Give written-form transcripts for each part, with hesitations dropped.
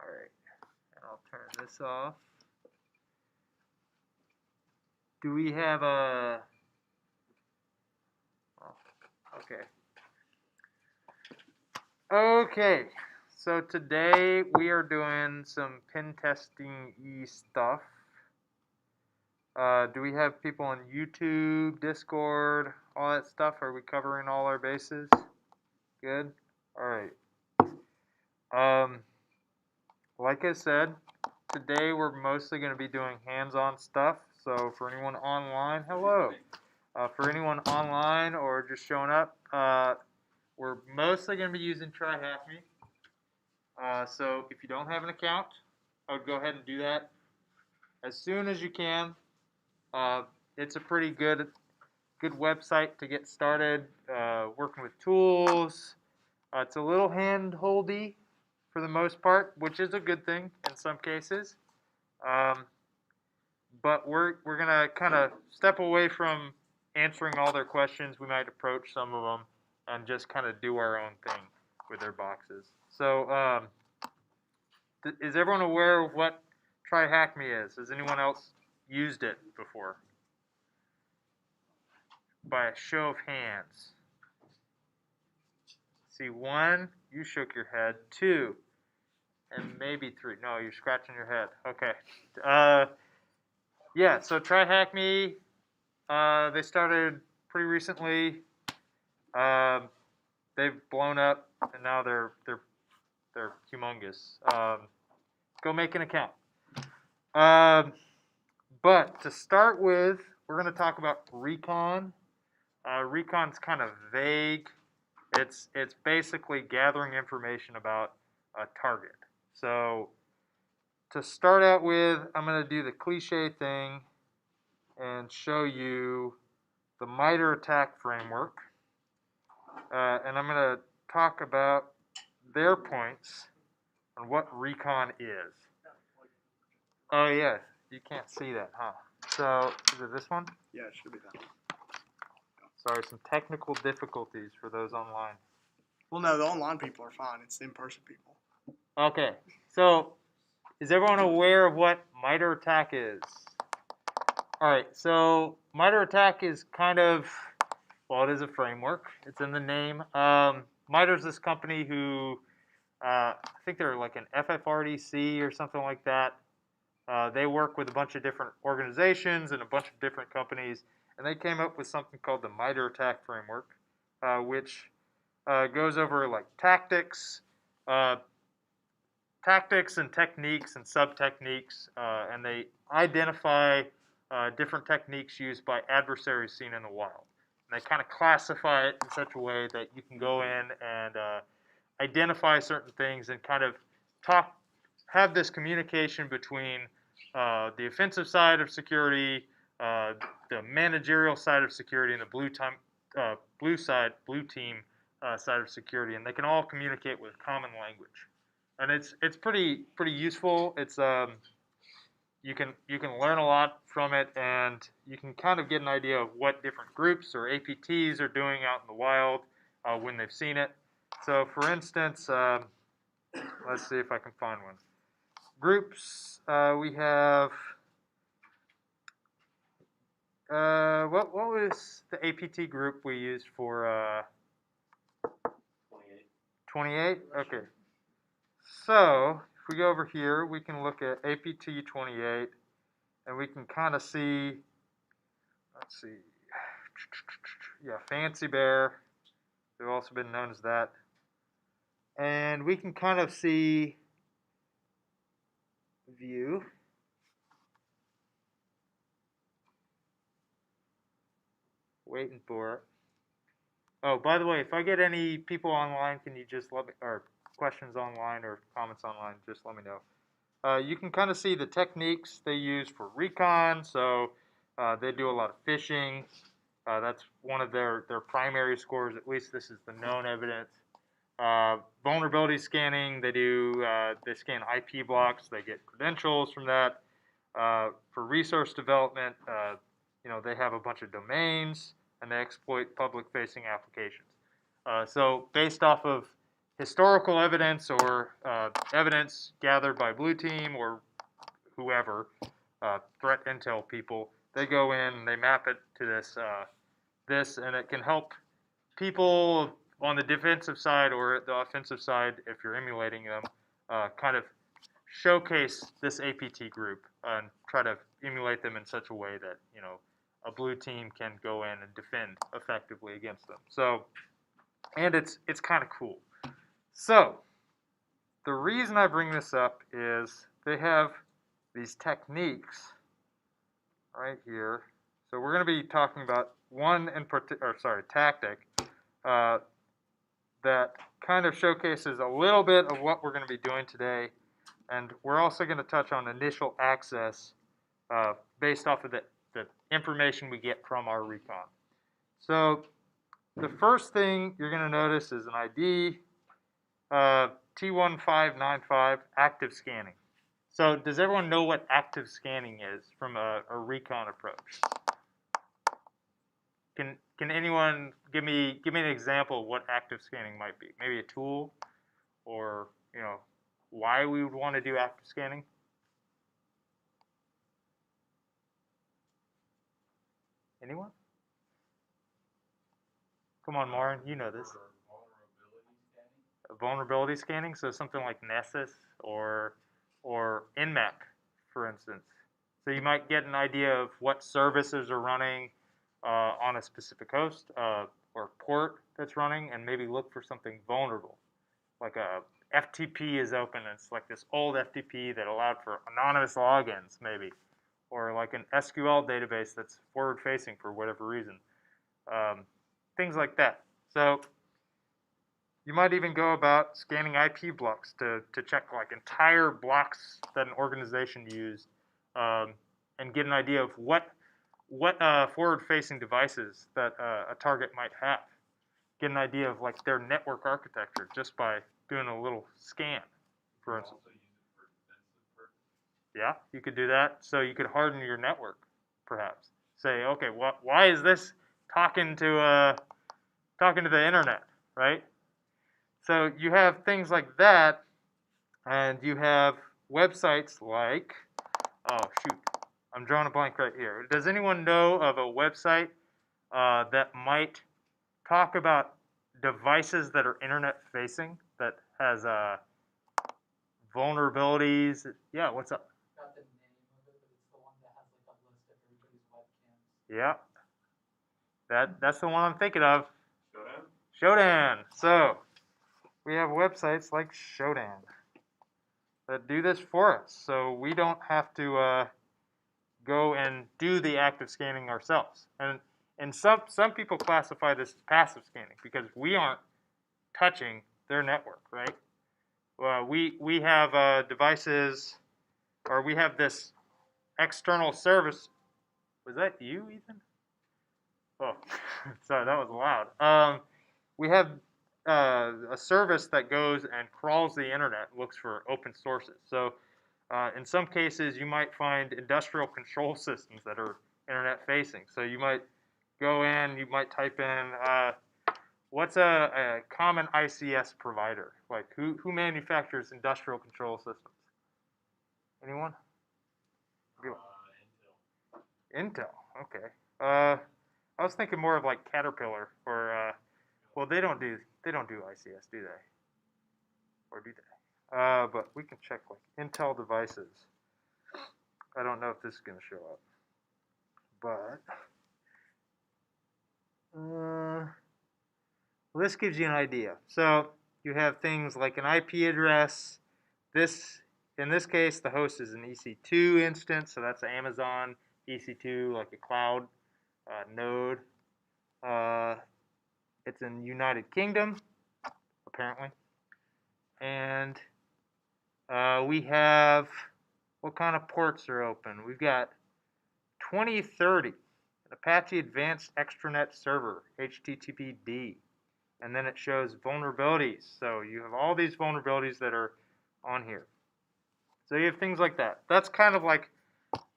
Alright, and I'll turn this off. Do we have a... Oh, okay. Okay, so today we are doing some pen testing-y stuff. Do we have people on YouTube, Discord, all that stuff? Are we covering all our bases? Good? Alright. Like I said, today we're mostly going to be doing hands-on stuff. So for anyone online, hello. For anyone online or just showing up, we're mostly going to be using TryHackMe. So if you don't have an account, I would go ahead and do that as soon as you can. It's a pretty good website to get started working with tools. It's a little hand-holdy for the most part, which is a good thing in some cases. But we're gonna kind of step away from answering all their questions. We might approach some of them and just kind of do our own thing with their boxes. So is everyone aware of what TryHackMe is? Has anyone else used it before? By a show of hands. See, 1, you shook your head. 2, and maybe 3. No, you're scratching your head. Okay. Yeah, so TryHackMe, they started pretty recently. They've blown up, and now they're humongous. Go make an account. But to start with, we're going to talk about recon. Recon's kind of vague. It's basically gathering information about a target. So to start out with, I'm going to do the cliche thing and show you the MITRE ATT&CK framework. And I'm going to talk about their points on what recon is. Oh yeah, you can't see that, huh? So is it this one? Yeah, it should be that one. Sorry, some technical difficulties for those online. Well, no, the online people are fine. It's the in-person people. Okay, so is everyone aware of what MITRE ATT&CK is? All right, so MITRE ATT&CK is kind of, well, it is a framework. It's in the name. MITRE is this company who, I think they're like an FFRDC or something like that. They work with a bunch of different organizations and a bunch of different companies, and they came up with something called the MITRE ATT&CK framework, which goes over like tactics and techniques and sub-techniques, and they identify different techniques used by adversaries seen in the wild. And they kind of classify it in such a way that you can go in and identify certain things and kind of have this communication between the offensive side of security, the managerial side of security, and the blue team side of security, and they can all communicate with common language. And it's pretty useful. It's you can learn a lot from it, and you can kind of get an idea of what different groups or APTs are doing out in the wild when they've seen it. So, for instance, let's see if I can find one. Groups, we have. What was the APT group we used for? 28. Okay. So if we go over here, we can look at APT 28, and we can kind of see. Let's see. Yeah, Fancy Bear. They've also been known as that. And we can kind of see view. Waiting for it. Oh, by the way, if I get any people online, can you just let me, or questions online or comments online, just let me know. You can kind of see the techniques they use for recon. So they do a lot of phishing. That's one of their primary scores. At least this is the known evidence. Vulnerability scanning. They scan IP blocks. They get credentials from that. For resource development, they have a bunch of domains, and they exploit public-facing applications. So based off of historical evidence or evidence gathered by blue team or whoever, threat intel people. They go in and they map it to this, and it can help people on the defensive side or the offensive side, if you're emulating them, kind of showcase this APT group and try to emulate them in such a way that, you know, a blue team can go in and defend effectively against them. So, and it's kind of cool. So, the reason I bring this up is they have these techniques right here. So we're going to be talking about one in particular, tactic that kind of showcases a little bit of what we're going to be doing today. And we're also going to touch on initial access based off of the information we get from our recon. So the first thing you're going to notice is an ID, T1595, active scanning. So does everyone know what active scanning is from a recon approach? Can anyone give me an example of what active scanning might be? Maybe a tool, or, you know, why we would want to do active scanning? Anyone? Come on, Lauren, you know this. Vulnerability scanning, so something like Nessus or Nmap, for instance. So you might get an idea of what services are running on a specific host or port that's running, and maybe look for something vulnerable, like a FTP is open. It's like this old FTP that allowed for anonymous logins, maybe, or like an SQL database that's forward-facing for whatever reason. Things like that. So you might even go about scanning IP blocks to check like entire blocks that an organization used, and get an idea of what forward-facing devices that a target might have. Get an idea of like their network architecture just by doing a little scan, for instance. Yeah, you could do that. So you could harden your network, perhaps. Say, okay, why is this talking to the internet, right? So you have things like that, and you have websites like, oh shoot, I'm drawing a blank right here. Does anyone know of a website that might talk about devices that are internet facing, that has vulnerabilities? Yeah, what's up? Got the name of it, but it's the one that has like a list of everybody's webcams. Yeah, that's the one I'm thinking of. Shodan. So we have websites like Shodan that do this for us, so we don't have to go and do the active scanning ourselves. And some people classify this as passive scanning because we aren't touching their network, right? We have devices, or we have this external service. Was that you, Ethan? Oh, sorry, that was loud. We have a service that goes and crawls the internet, looks for open sources. So in some cases, you might find industrial control systems that are internet facing. So you might go in, you might type in, what's a common ICS provider? Like who manufactures industrial control systems? Anyone? Intel. Okay. I was thinking more of like Caterpillar, or well, they don't do ICS, do they? Or do they? But we can check like Intel devices. I don't know if this is going to show up, but well, this gives you an idea. So you have things like an IP address. In this case, the host is an EC2 instance, so that's Amazon EC2, like a cloud node. It's in United Kingdom, apparently. And we have, what kind of ports are open? We've got 2030, an Apache Advanced Extranet Server, HTTPD. And then it shows vulnerabilities. So you have all these vulnerabilities that are on here. So you have things like that. That's kind of like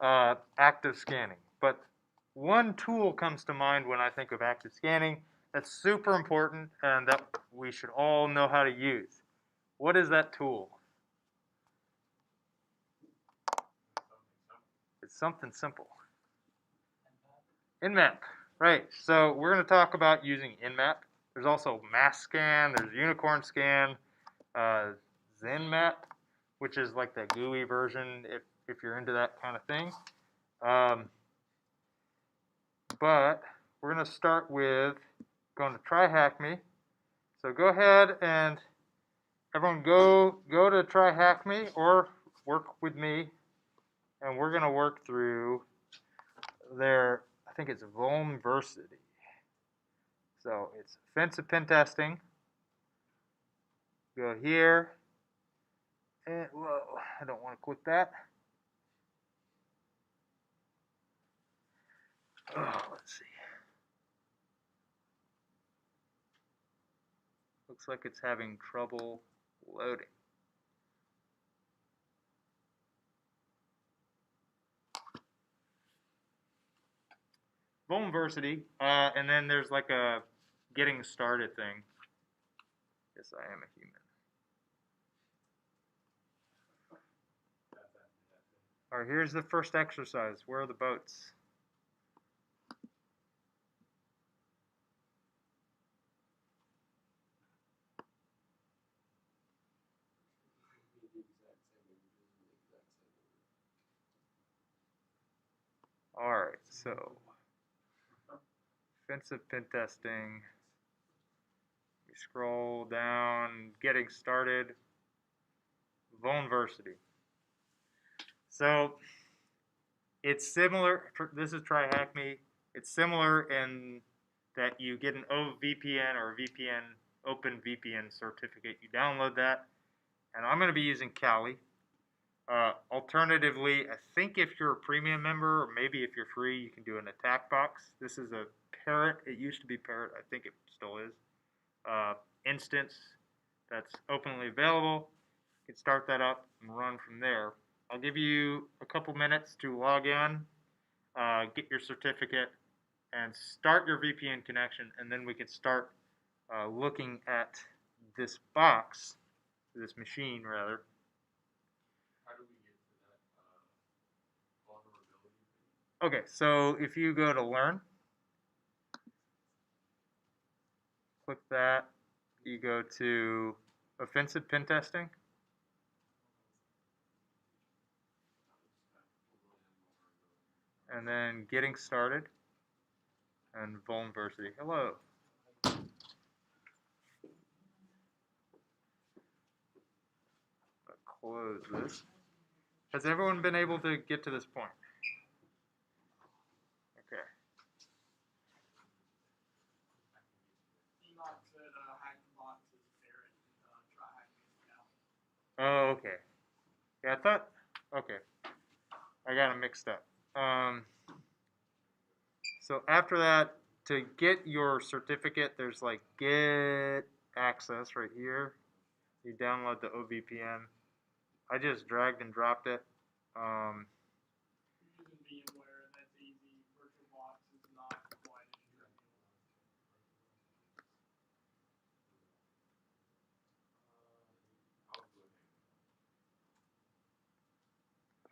active scanning. But one tool comes to mind when I think of active scanning, that's super important and that we should all know how to use. What is that tool? It's something simple. Nmap, right. So we're going to talk about using Nmap. There's also mass scan, there's unicorn scan, ZenMap, which is like the GUI version if you're into that kind of thing. But we're going to start with going to TryHackMe. So go ahead and everyone go to TryHackMe or work with me, and we're going to work through their, I think it's vulnerability. So it's offensive pen testing. Go here, and whoa, I don't want to click that. Oh, let's see. Looks like it's having trouble loading. Vulnerability, and then there's like a getting started thing. Yes, I am a human. All right, here's the first exercise. Where are the boats? All right, so offensive pen testing. We scroll down, getting started, vulnerability. So it's similar. This is TryHackMe. It's similar in that you get an OVPN or VPN, Open VPN certificate. You download that, and I'm going to be using Kali. Alternatively, I think if you're a premium member, or maybe if you're free, you can do an AttackBox. This is a Parrot. It used to be Parrot. I think it still is. Instance that's openly available. You can start that up and run from there. I'll give you a couple minutes to log in, get your certificate, and start your VPN connection, and then we can start looking at this box, this machine rather. Okay, so if you go to Learn, click that, you go to Offensive Pen Testing, and then Getting Started, and Vulnerability. Hello. Close this. Has everyone been able to get to this point? Okay. Enoch said HackTheBox is Parrot and TryHackMe is Kali. Oh, okay. Yeah, I thought. Okay, I got them mixed up. So after that, to get your certificate, there's like get access right here. You download the OVPN. I just dragged and dropped it. Using VMware, that's easy. VirtualBox is not quite as easy.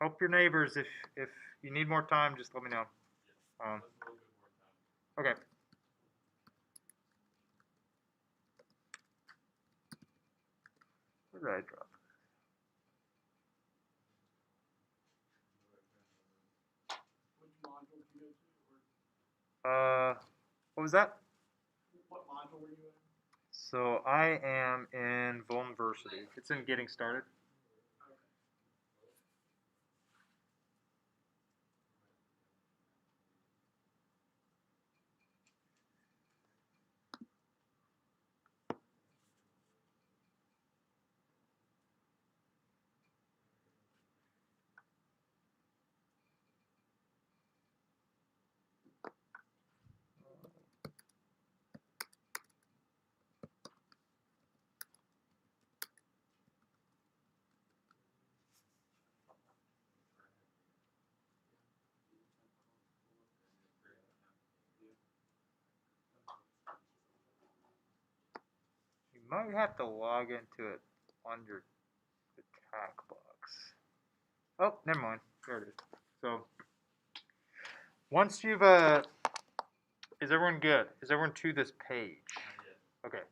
Help your neighbors if you need more time. Just let me know. Okay. Where did I drop Which module did you go to? it? What was that? What module were you in? So I am in Vulnerability. It's in Getting Started. might have to log into it on your attack box. Oh, never mind. There it is. So once you've is everyone good? Is everyone to this page? Okay.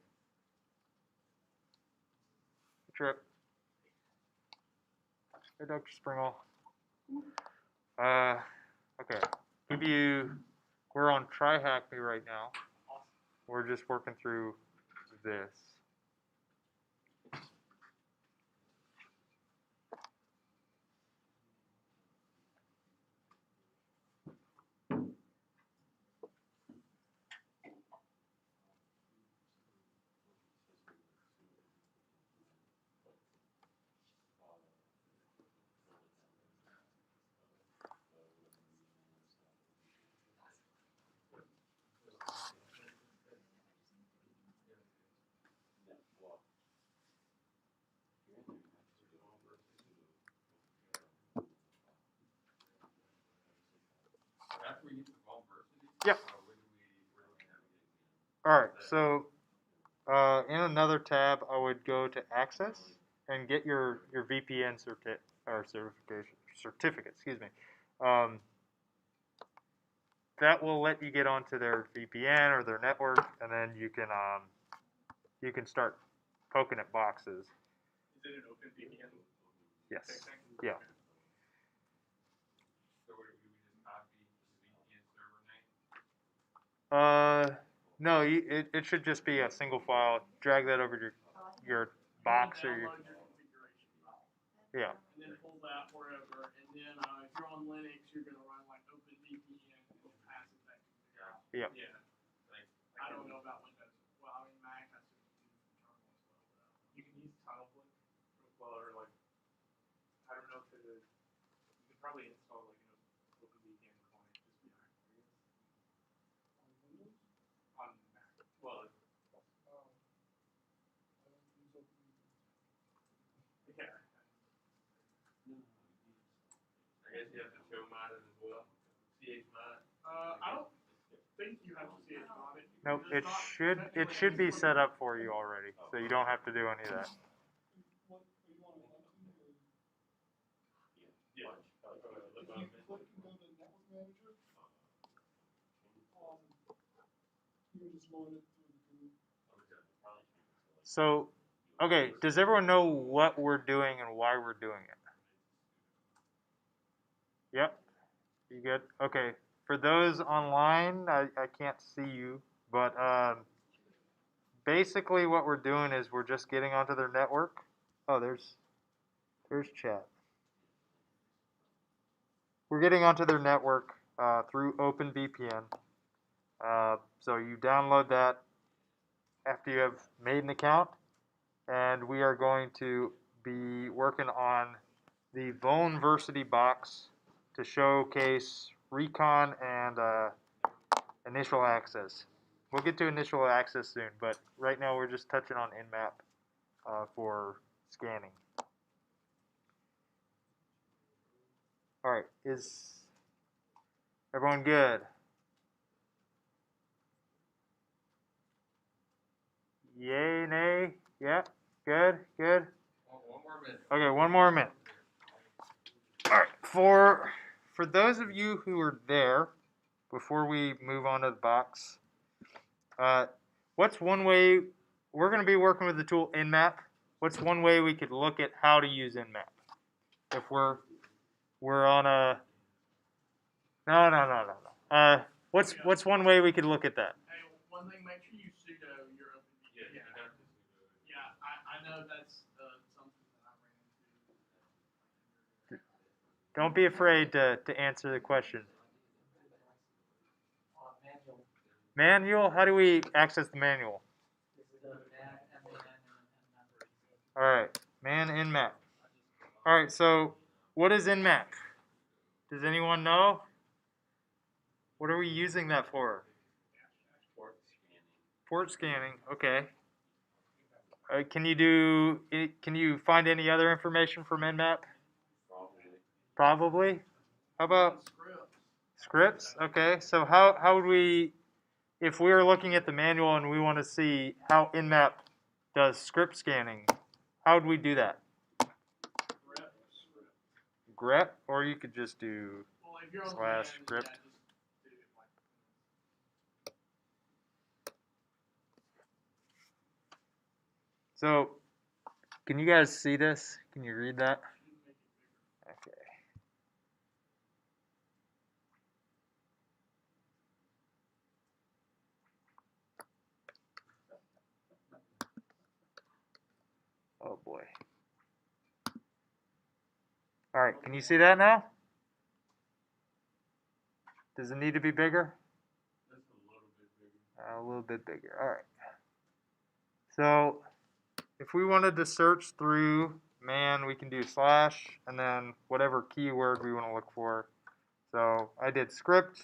Trip. Hey, Dr. Springle. Okay. We're on TryHackMe right now. We're just working through this. Yep. All right. So in another tab, I would go to Access and get your VPN certificate. Excuse me. That will let you get onto their VPN or their network, and then you can start poking at boxes. Is it an open VPN? Yes. Yeah. So would we just copy the VPN server name? No, it should just be a single file. Drag that over your box or your. Download your configuration file. Yeah. And then pull that wherever. And then if you're on Linux, you're going to run like OpenVPN and then pass it back to the guy. Yeah. Yeah. I don't know about Windows. Well, I mean, Mac has to use terminal as well. You can use TileBlock or like, I don't know if it is. You could probably install like an OpenVPN client just behind it. On Windows? On Mac. Well, yeah. I guess you have to show mod it as well. CH mod. I don't think you have to CH mod it. Nope. It should be set up for you already, so you don't have to do any of that. Yeah. So, okay, does everyone know what we're doing and why we're doing it? Yep. You good? Okay. For those online, I can't see you, but basically what we're doing is we're just getting onto their network. Oh, there's chat. We're getting onto their network through OpenVPN. So you download that after you have made an account, and we are going to be working on the vulnerability box to showcase recon and initial access. We'll get to initial access soon, but right now we're just touching on Nmap for scanning. All right, is everyone good? Yay, nay? Yeah, good, good. One more minute. Okay, one more minute. All right, for those of you who are there, before we move on to the box, what's one way we're going to be working with the tool Nmap? What's one way we could look at how to use Nmap? If we're on a no. What's one way we could look at that? Hey, one thing, make sure you sudo your OpenVPN. Yeah, I know that's something that I ran into. Don't be afraid to answer the question. Manual? How do we access the manual? All right, man Nmap. All right, so what is Nmap? Does anyone know? What are we using that for? Port scanning. Okay. Can you find any other information from Nmap? Probably. How about scripts? Okay. So how would we, if we were looking at the manual and we want to see how Nmap does script scanning. How would we do that? Grep, or you could just do Well, if you're on slash the script. yeah, just do it like. So, can you guys see this? Can you read that? Okay. Oh boy. All right, can you see that now? Does it need to be bigger? That's a little bit bigger. A little bit bigger. All right. So, if we wanted to search through man, we can do slash and then whatever keyword we want to look for. So I did script.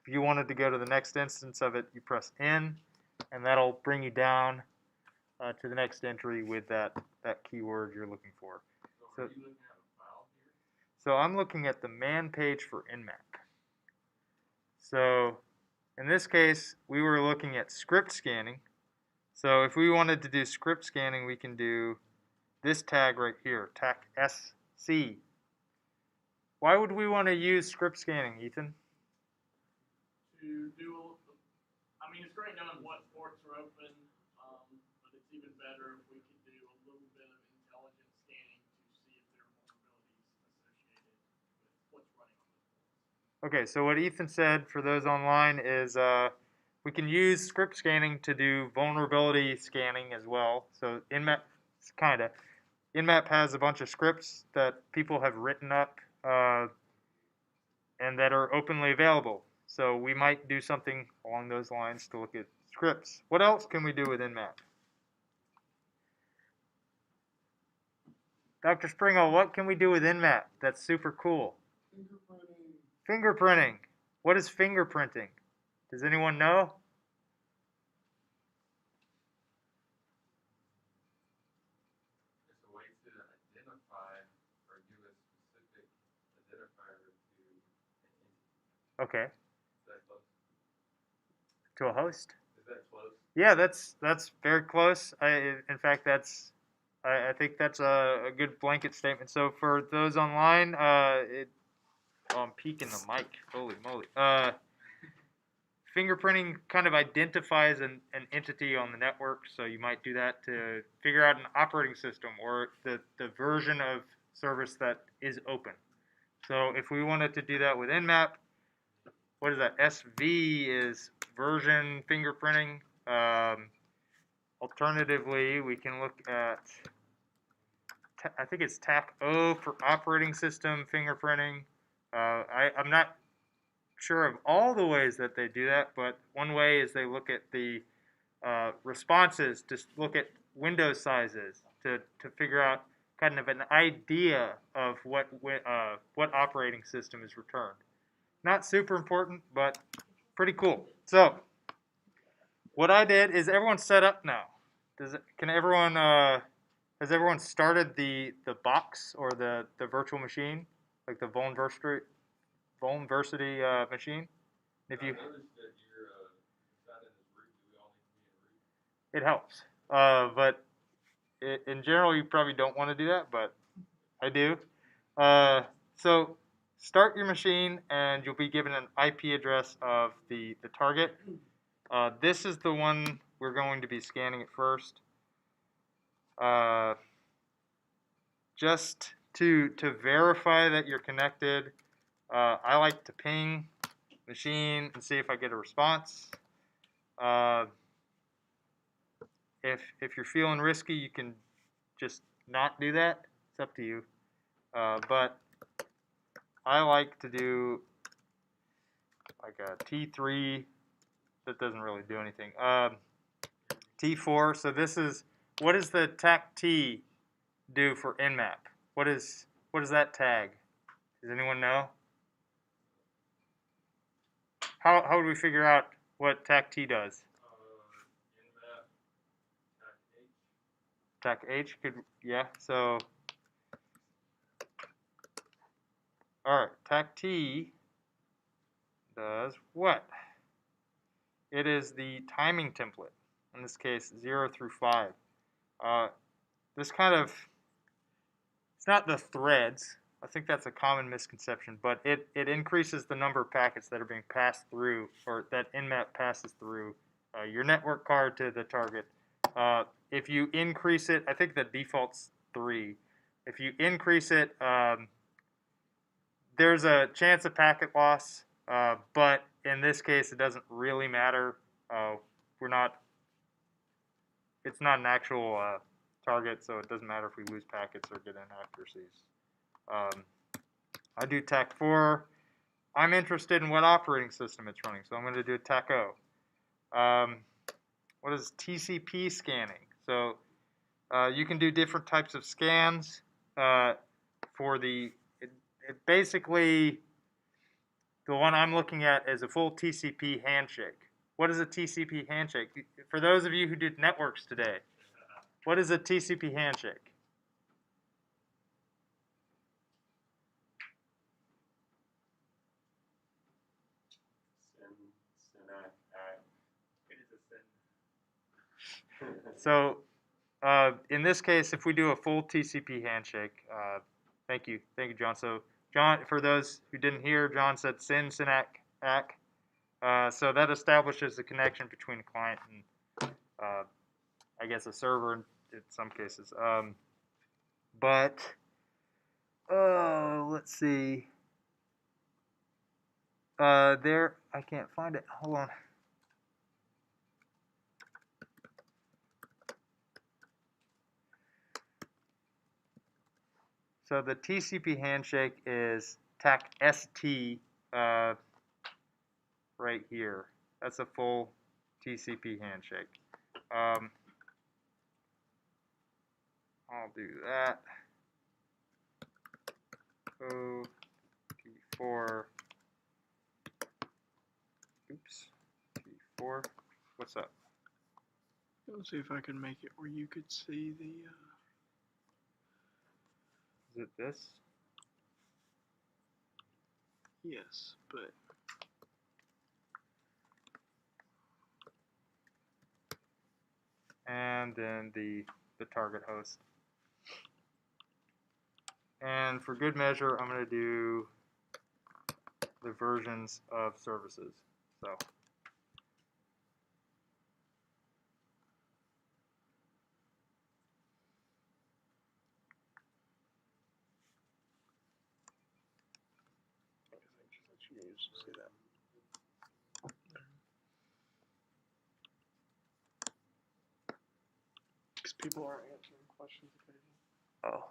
If you wanted to go to the next instance of it, you press N, and that'll bring you down to the next entry with that keyword you're looking for. So, are you looking at a file here? So I'm looking at the man page for Nmap. So in this case, we were looking at script scanning. So if we wanted to do script scanning, we can do this tag right here, tag SC. Why would we want to use script scanning, Ethan? To do, I mean, it's great knowing what ports are open, but it's even better if we could do a little bit of intelligent scanning to see if there are vulnerabilities associated with what's running on those ports. Okay, so what Ethan said for those online is we can use script scanning to do vulnerability scanning as well. So Nmap, Nmap has a bunch of scripts that people have written up and that are openly available. So we might do something along those lines to look at scripts. What else can we do with Nmap? Dr. Springle, what can we do with Nmap that's super cool? Fingerprinting. What is fingerprinting? Does anyone know? It's a way to identify or give a specific identifier to an entity. Okay. Is that close? To a host? Is that close? Yeah, that's very close. In fact, I think that's a good blanket statement. So for those online, I'm peeking the mic. Holy moly. Fingerprinting kind of identifies an entity on the network, so you might do that to figure out an operating system or the version of service that is open. So if we wanted to do that with Nmap, what is that? SV is version fingerprinting. Alternatively, we can look at, I think it's TAC-O for operating system fingerprinting. I'm not sure of all the ways that they do that, but one way is they look at the responses, to look at window sizes to figure out kind of an idea of what operating system is returned. Not super important, but pretty cool. So what I did is everyone's set up now. Can everyone has everyone started the box or the virtual machine, like the Vulnversity machine? If you, I noticed that you're deciding this root. Do we all need to be in root? it helps, but in general you probably don't want to do that, but I do. So start your machine and you'll be given an IP address of the target. This is the one we're going to be scanning at first. Just to verify that you're connected, I like to ping machine and see if I get a response. If you're feeling risky, you can just not do that. It's up to you. But I like to do like a T3. That doesn't really do anything. T4. So this is, what does the TAC-T do for Nmap? What is that tag? Does anyone know? How would we figure out what TAC-T does? Nmap, TAC-H could, yeah. So, all right, TAC-T does what? It is the timing template. in this case 0 through 5. This kind of, it's not the threads. I think that's a common misconception, but it increases the number of packets that are being passed through, or that Nmap passes through your network card to the target. If you increase it, I think the default's 3. If you increase it, there's a chance of packet loss, but in this case, it doesn't really matter. It's not an actual target, so it doesn't matter if we lose packets or get inaccuracies. I do TAC4. I'm interested in what operating system it's running, so I'm going to do TAC-O. What is TCP scanning? So you can do different types of scans for the, basically, the one I'm looking at is a full TCP handshake. What is a TCP handshake? For those of you who did networks today, what is a TCP handshake? So in this case, if we do a full TCP handshake, thank you, John. So John, for those who didn't hear, John said SYN, SYNAC, ACK. So that establishes the connection between a client and, I guess, a server in some cases. But let's see. There, I can't find it. Hold on. So the TCP handshake is TAC-ST right here. That's a full TCP handshake. I'll do that. T4. Oops. T4. What's up? Let's see if I can make it where you could see the. Is it this? Yes, but. And then the target host. And for good measure, I'm going to do the versions of services. So. You can see that. Because people are answering questions occasionally. Oh.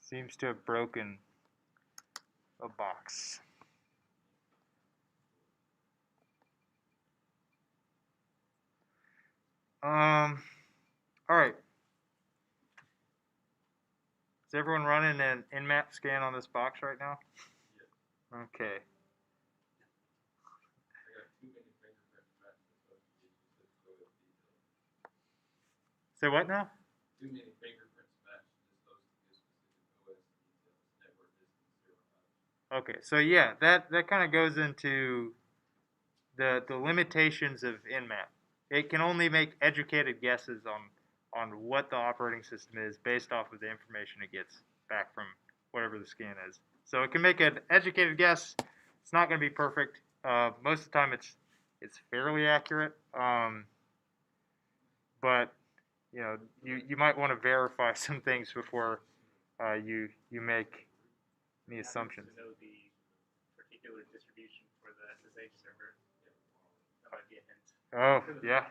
Seems to have broken a box. All right. Is everyone running an Nmap scan on this box right now? Okay. Say what now? Too many fingerprints match just those specific OS details, network distance, 0 Okay, so yeah, that kind of goes into the limitations of Nmap. It can only make educated guesses on what the operating system is based off of the information it gets back from whatever the scan is. So it can make an educated guess. It's not going to be perfect. Most of the time, it's fairly accurate. But you know, you might want to verify some things before you make any assumptions. To know the particular distribution for the SSH server. That might be a hint. Oh, yeah.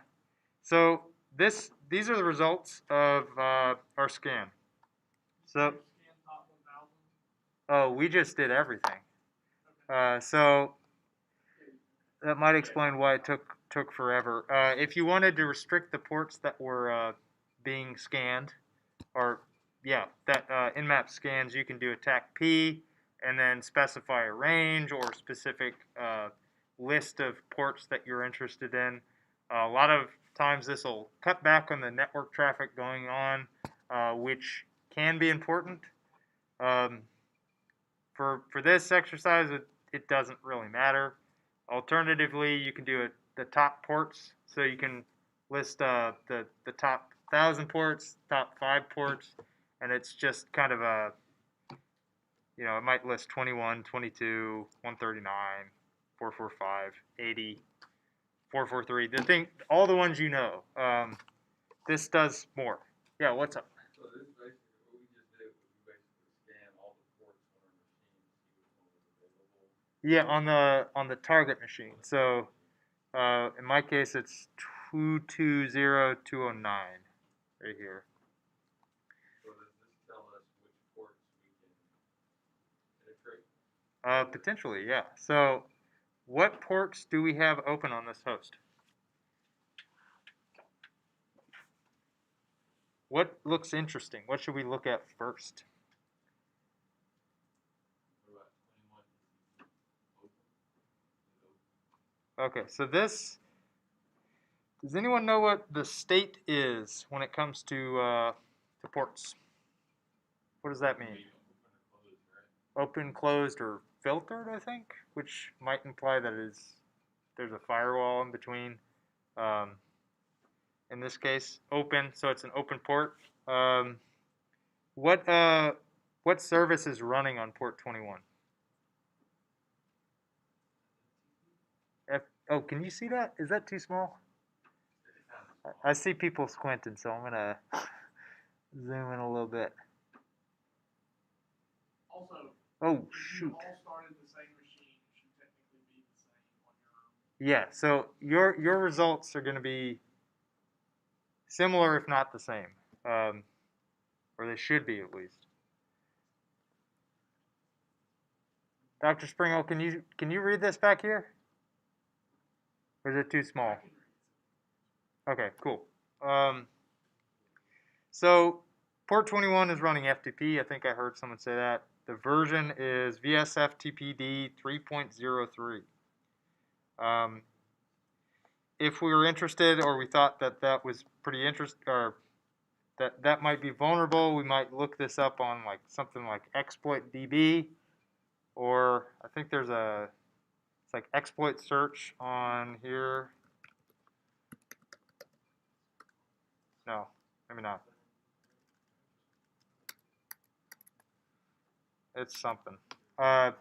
So these are the results of our scan. So, oh, we just did everything. So that might explain why it took forever. If you wanted to restrict the ports that were being scanned, or yeah, that Nmap scans, you can do a TAC-P and then specify a range or specific list of ports that you're interested in. A lot of times this will cut back on the network traffic going on, which can be important. For this exercise, it doesn't really matter. Alternatively, you can do it the top ports, so you can list the top 1,000 ports, top 5 ports, and it's just kind of a, you know, it might list 21, 22, 139, 445, 80, 443. The thing, all the ones you know. This does more. Yeah, what's up? So this basically, what we just did was we basically scan all the ports on our machine to see which one was available. Yeah, on the target machine. So in my case, it's 220209 right here. So does this tell us which ports we can penetrate? Potentially, yeah. So what ports do we have open on this host? What looks interesting? What should we look at first? What about 21? Okay, so this, does anyone know what the state is when it comes to ports? What does that mean? Open, closed, or filtered, I think, which might imply that there's a firewall in between. In this case, open, so it's an open port. What service is running on port 21? Oh, can you see that? Is that too small? I see people squinting, so I'm gonna zoom in a little bit. Also, oh if shoot! you all started the same machine, it should technically be the same on your. Yeah, so your results are going to be similar, if not the same, or they should be at least. Dr. Springle, can you read this back here? Or is it too small? Okay, cool. So port 21 is running FTP. I think I heard someone say that. The version is VSFTPD 3.03. If we were interested, or we thought that was pretty interesting, or that might be vulnerable, we might look this up on like something like ExploitDB, or I think there's it's like exploit search on here. No, maybe not. It's something. So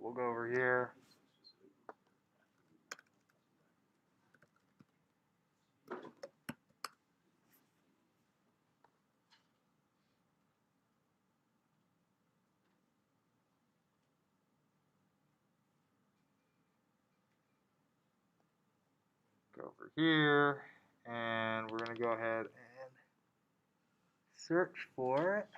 we'll go over here. Go over here, and we're going to go ahead and search for it.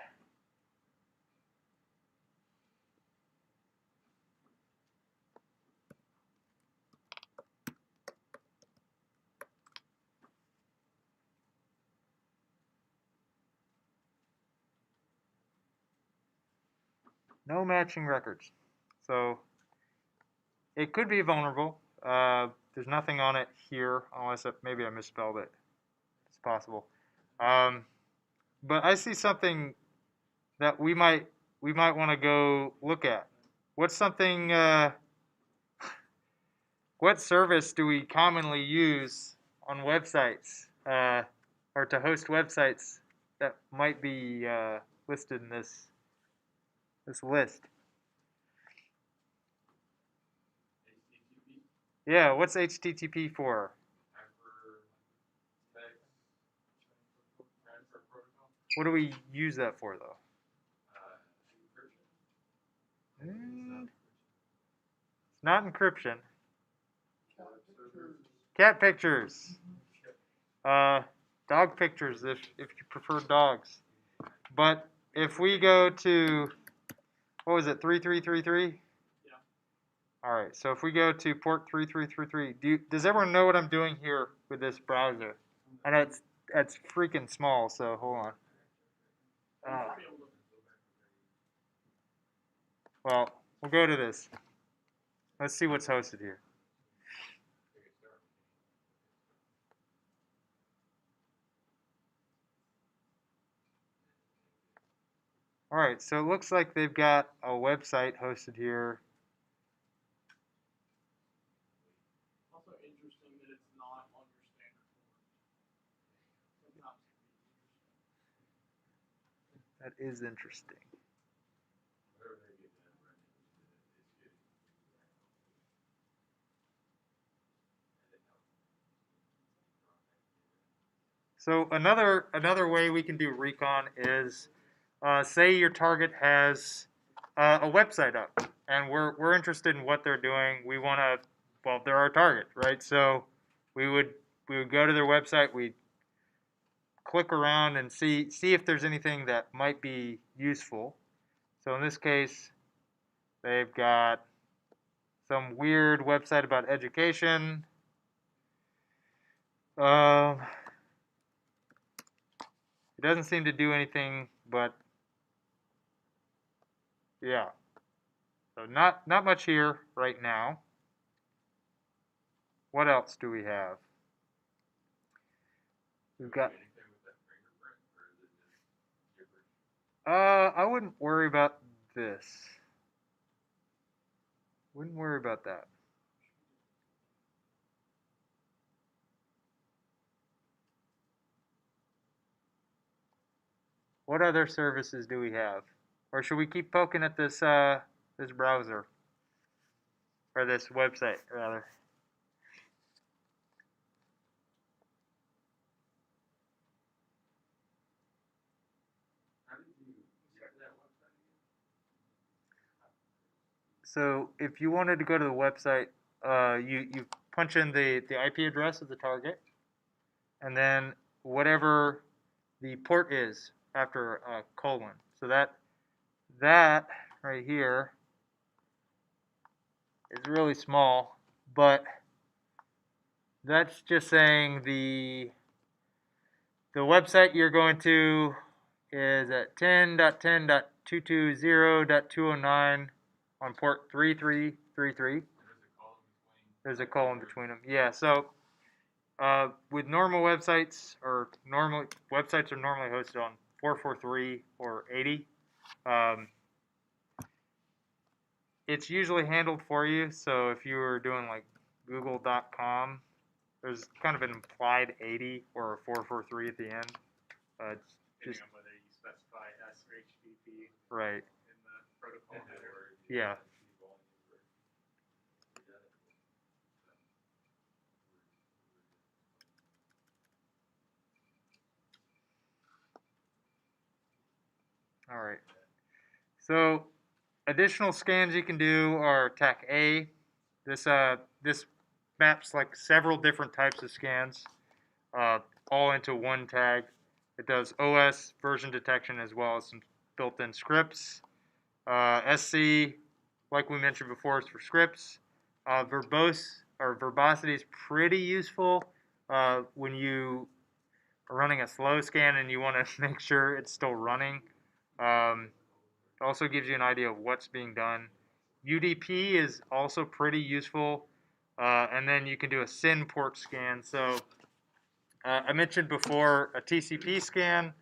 No matching records. So it could be vulnerable. There's nothing on it here, unless maybe I misspelled it. It's possible. But I see something that we might want to go look at. What's something? What service do we commonly use on websites or to host websites that might be listed in this list? HTTP? Yeah, what's HTTP for? Transfer protocol? What do we use that for, though? Encryption? It's not encryption. Cat pictures. Dog pictures, if you prefer dogs. But if we go to, what was it, 3333? Yeah. All right, so if we go to port 3333, does everyone know what I'm doing here with this browser? I know it's freaking small, so hold on. Well, we'll go to this. Let's see what's hosted here. Alright, so it looks like they've got a website hosted here. Also interesting that it's not on your standard port. It's not too interesting. That is interesting. Whatever they get done right now, it's good. So another way we can do recon is, say your target has a website up, and we're interested in what they're doing. We want to, well, they're our target, right? So we would go to their website, we'd click around and see if there's anything that might be useful. So in this case, they've got some weird website about education. It doesn't seem to do anything, but yeah. So not much here right now. What else do we have? We've got. Anything with that fingerprint, or is it just gibberish? I wouldn't worry about this. Wouldn't worry about that. What other services do we have? Or should we keep poking at this this browser? Or this website, rather. How did you get that website again? So if you wanted to go to the website, you punch in the IP address of the target, and then whatever the port is after a colon. So that right here is really small, but that's just saying the website you're going to is at 10.10.220.209 on port 3333. There's a colon between them. Yeah, so with normal websites, or normally websites are normally hosted on 443 or 80. It's usually handled for you. So if you were doing like google.com, there's kind of an implied 80 or a 443 at the end. It's Depending just on whether you specify S or HTTP right. in the protocol header. Yeah. All right. So additional scans you can do are attack A. This maps like several different types of scans, all into one tag. It does OS version detection as well as some built-in scripts. SC, like we mentioned before, is for scripts. Verbose or verbosity is pretty useful when you are running a slow scan and you want to make sure it's still running. It also gives you an idea of what's being done. UDP is also pretty useful. And then you can do a SYN port scan. So I mentioned before a TCP scan.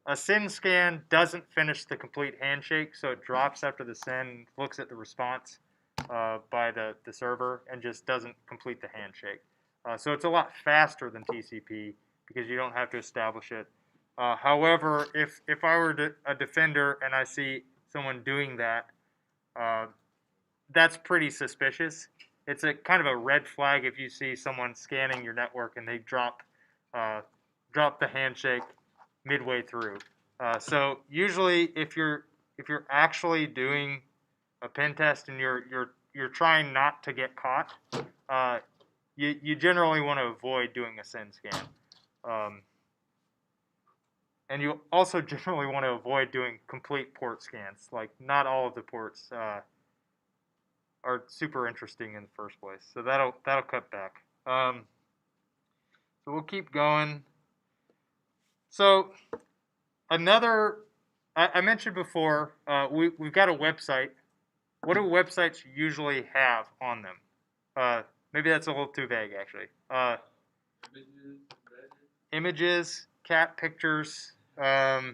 A SYN scan doesn't finish the complete handshake, so it drops after the SYN, looks at the response by the server, and just doesn't complete the handshake. So it's a lot faster than TCP because you don't have to establish it. However, if I were a defender and I see someone doing that, that's pretty suspicious. It's a kind of a red flag if you see someone scanning your network and they drop the handshake midway through. So usually, if you're actually doing a pen test and you're trying not to get caught, you generally want to avoid doing a SYN scan. And you also generally want to avoid doing complete port scans. Like, not all of the ports are super interesting in the first place. So that'll cut back. So we'll keep going. So another, I mentioned before, we've got a website. What do websites usually have on them? Maybe that's a little too vague, actually. Images, cat pictures. How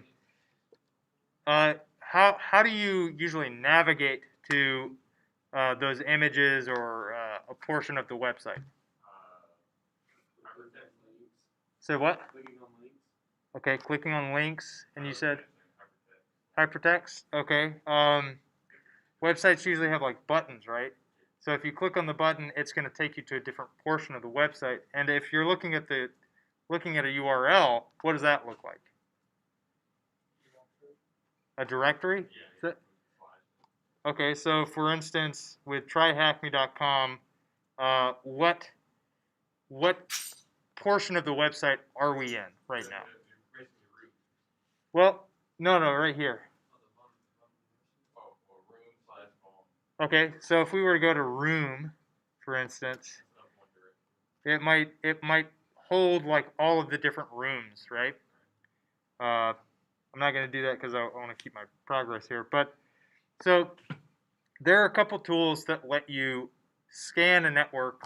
how do you usually navigate to those images or a portion of the website? Hypertext links, So what? clicking on links. Okay, clicking on links, and you said Hypertext. hypertext. Okay. Websites usually have like buttons, right? So if you click on the button, it's going to take you to a different portion of the website. And if you're looking at a URL, what does that look like? A directory? Yeah. Okay, so for instance, with tryhackme.com, what portion of the website are we in right now? Well, no, right here. Okay, so if we were to go to room, for instance, it might hold like all of the different rooms, right? I'm not going to do that because I want to keep my progress here. But so there are a couple tools that let you scan a network.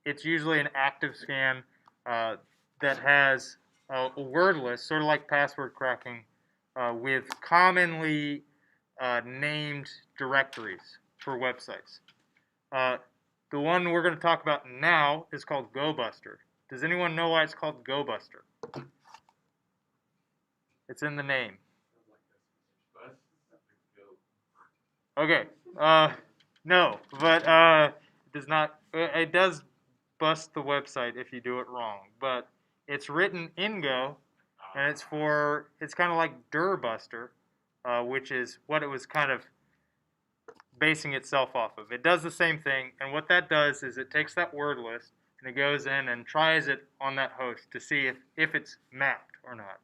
It's usually an active scan that has a word list, sort of like password cracking, with commonly named directories for websites. The one we're going to talk about now is called GoBuster. Does anyone know why it's called GoBuster? It's in the name. Okay. No, but it does not. It does bust the website if you do it wrong. But it's written in Go, and it's kind of like dirbuster, which is what it was kind of basing itself off of. It does the same thing, and what that does is it takes that word list and it goes in and tries it on that host to see if it's mapped or not,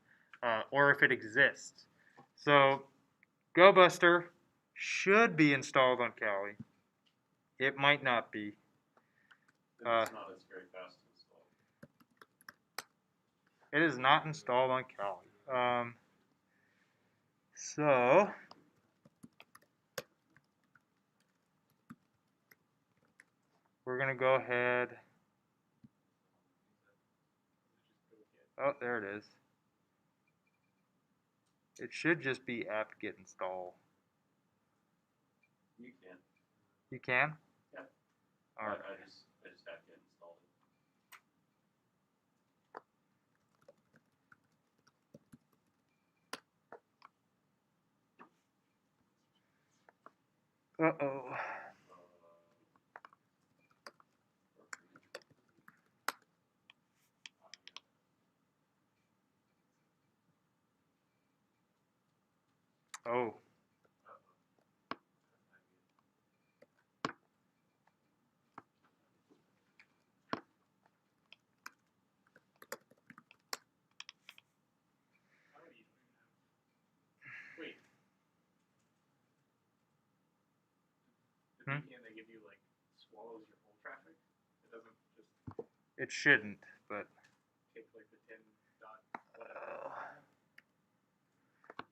or if it exists. So GoBuster should be installed on Kali. It might not be. It's not as very fast to install. It is not installed on Kali. So we're going to go ahead. Oh, there it is. It should just be apt-get install. You can. You can? Yeah. All right. I just have to install it. Uh-oh. Oh. Wait. The Hmm? VPN they give you like swallows your whole traffic. It doesn't just It shouldn't, but take like the 10 dot.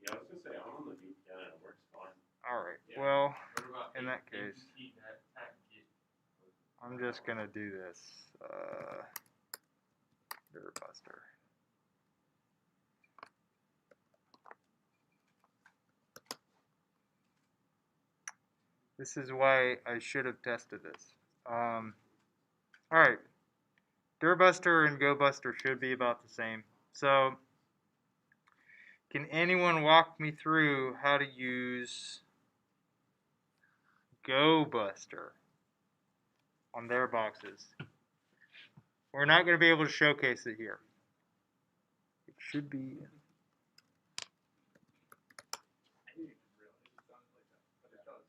Yeah, I was gonna say I'm on the VPN and it works fine. all right. Yeah. Well, What about in that case, HackTheBox? I'm just gonna do this. Dirbuster. This is why I should have tested this. All right. Dirbuster and GoBuster should be about the same. So, can anyone walk me through how to use GoBuster on their boxes? We're not going to be able to showcase it here. It should be. I didn't even realize it sounded like that, but it does.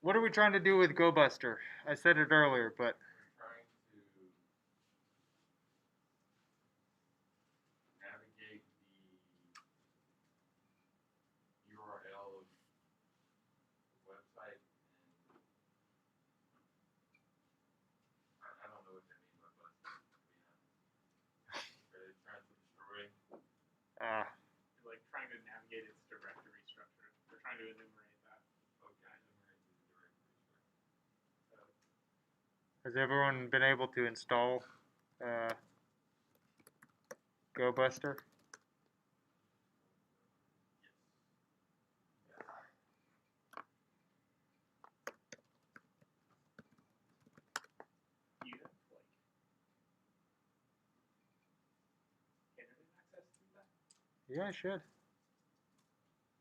What are we trying to do with GoBuster? I said it earlier, but We're trying to navigate the URL of the website, and I don't know what that means by busting, to be honest. They're trying to destroy. You're like trying to navigate its directory structure. They're trying to enumerate that. Okay, enumerate the directory structure. has everyone been able to install GoBuster? Yeah, I should.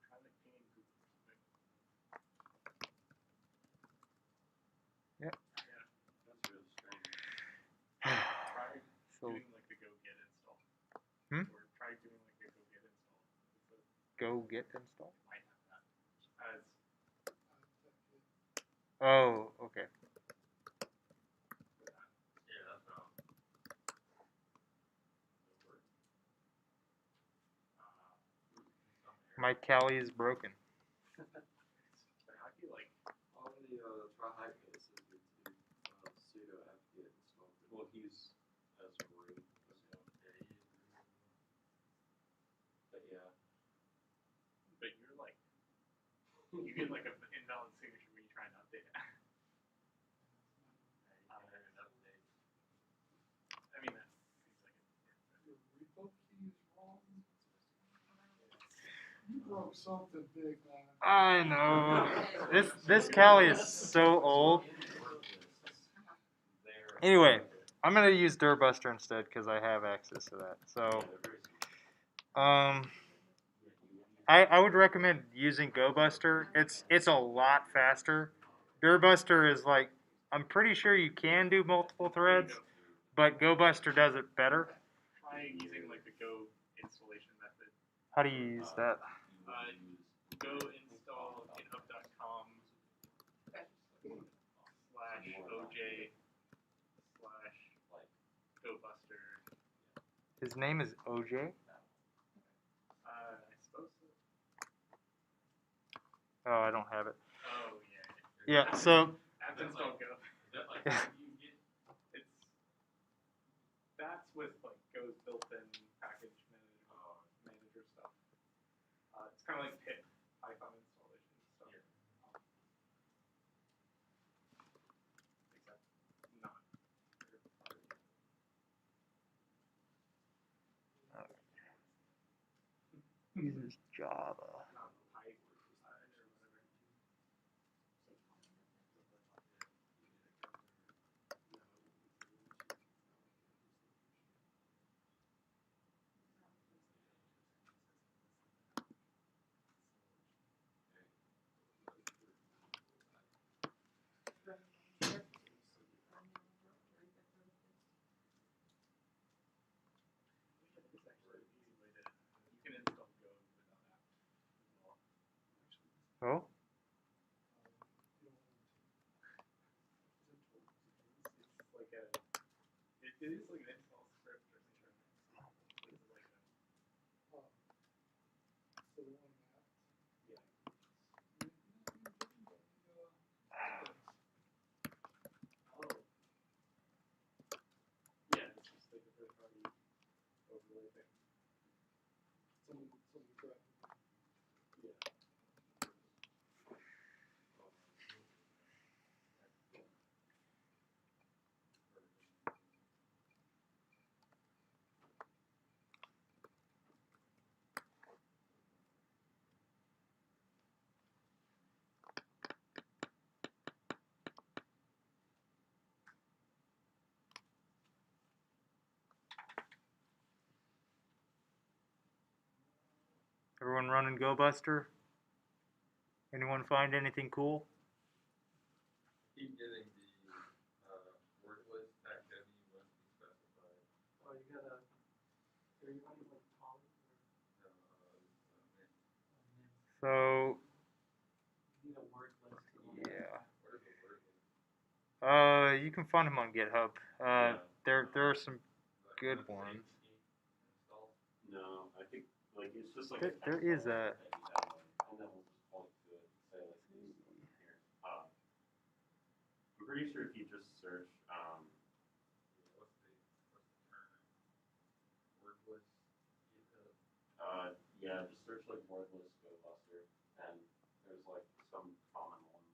Try like pinging Google or something. Yep. Yeah. That's really strange. Try So doing like a go get install. Hmm? Or try doing like a go get install. It's a, go get install. might have that as Oh, okay. for that. Yeah, that's not. My Kali is broken. But how do you like On the TryHackMe, it says good too. Sudo apt-get install. Well, he's as a root, so But yeah. but you're like you get like an invalid signature when you try and update it. I mean that seems like Your repo key is wrong. You broke something big, man. I know. This Kali is so old. Anyway, I'm gonna use Durbuster instead because I have access to that. So, I would recommend using GoBuster. It's a lot faster. Durbuster is like, I'm pretty sure you can do multiple threads, but GoBuster does it better. try using like the go installation method. How do you use that? Go install github.com /oj/gobuster. His name is OJ. I suppose so. Oh, I don't have it. Oh Yeah. So. apt install go. Yeah. It's that's with like Go's built-in package manager stuff. It's kind of like pip Python installation stuff. Except not. Uses Java. Not Python or whatever. It's actually an easy way to. You can install Go without apt as well. Oh. It's like a. It is like an install script or something. It's like a. So the one that. Yeah. Oh. Yeah, it's just like a third party overlay thing. Someone tried. Yeah. Everyone running GoBuster? Anyone find anything cool? Keep getting the word list activity must be specified. Oh, you gotta. Are you running like poly or So, you need a word list? yeah. What is a word list? You can find them on GitHub. There are some good ones. no, I think like it's just like There is a. and then we'll just point to it and say like this here. I'm pretty sure if you just search What's the term? Word list? yeah, just search like wordless GoBuster and there's like some common ones.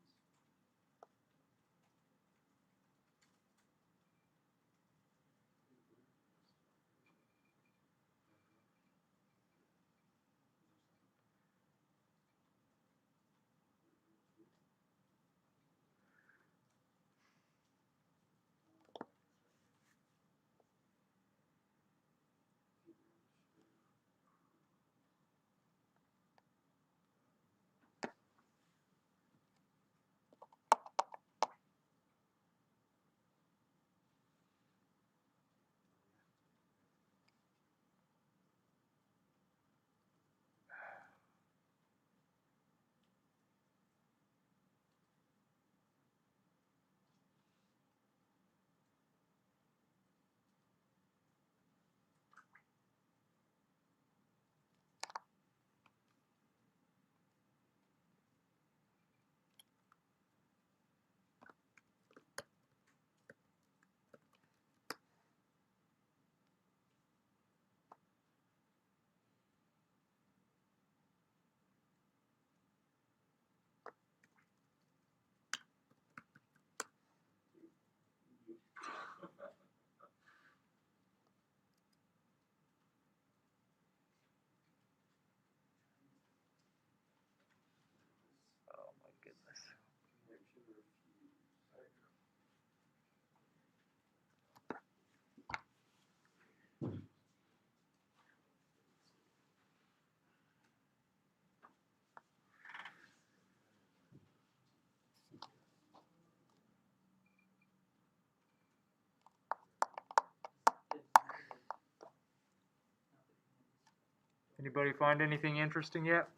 Anybody find anything interesting yet?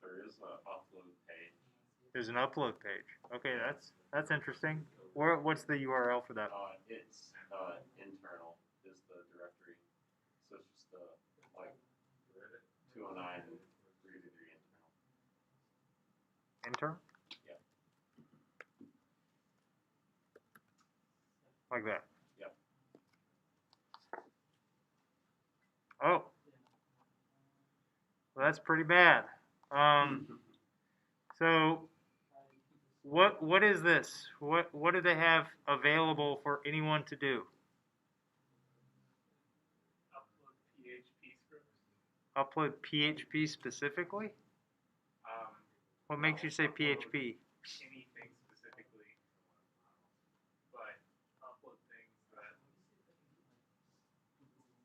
There is an upload page. There's an upload page. Okay, that's interesting. What's the URL for that? It's internal is the directory. So it's just like 209 and 323 internal. Enter? Yeah. Like that. Yep. Oh. Well, that's pretty bad. So what is this? What do they have available for anyone to do? Upload PHP scripts. Upload PHP specifically? What makes you say PHP? Anything specifically, but upload things that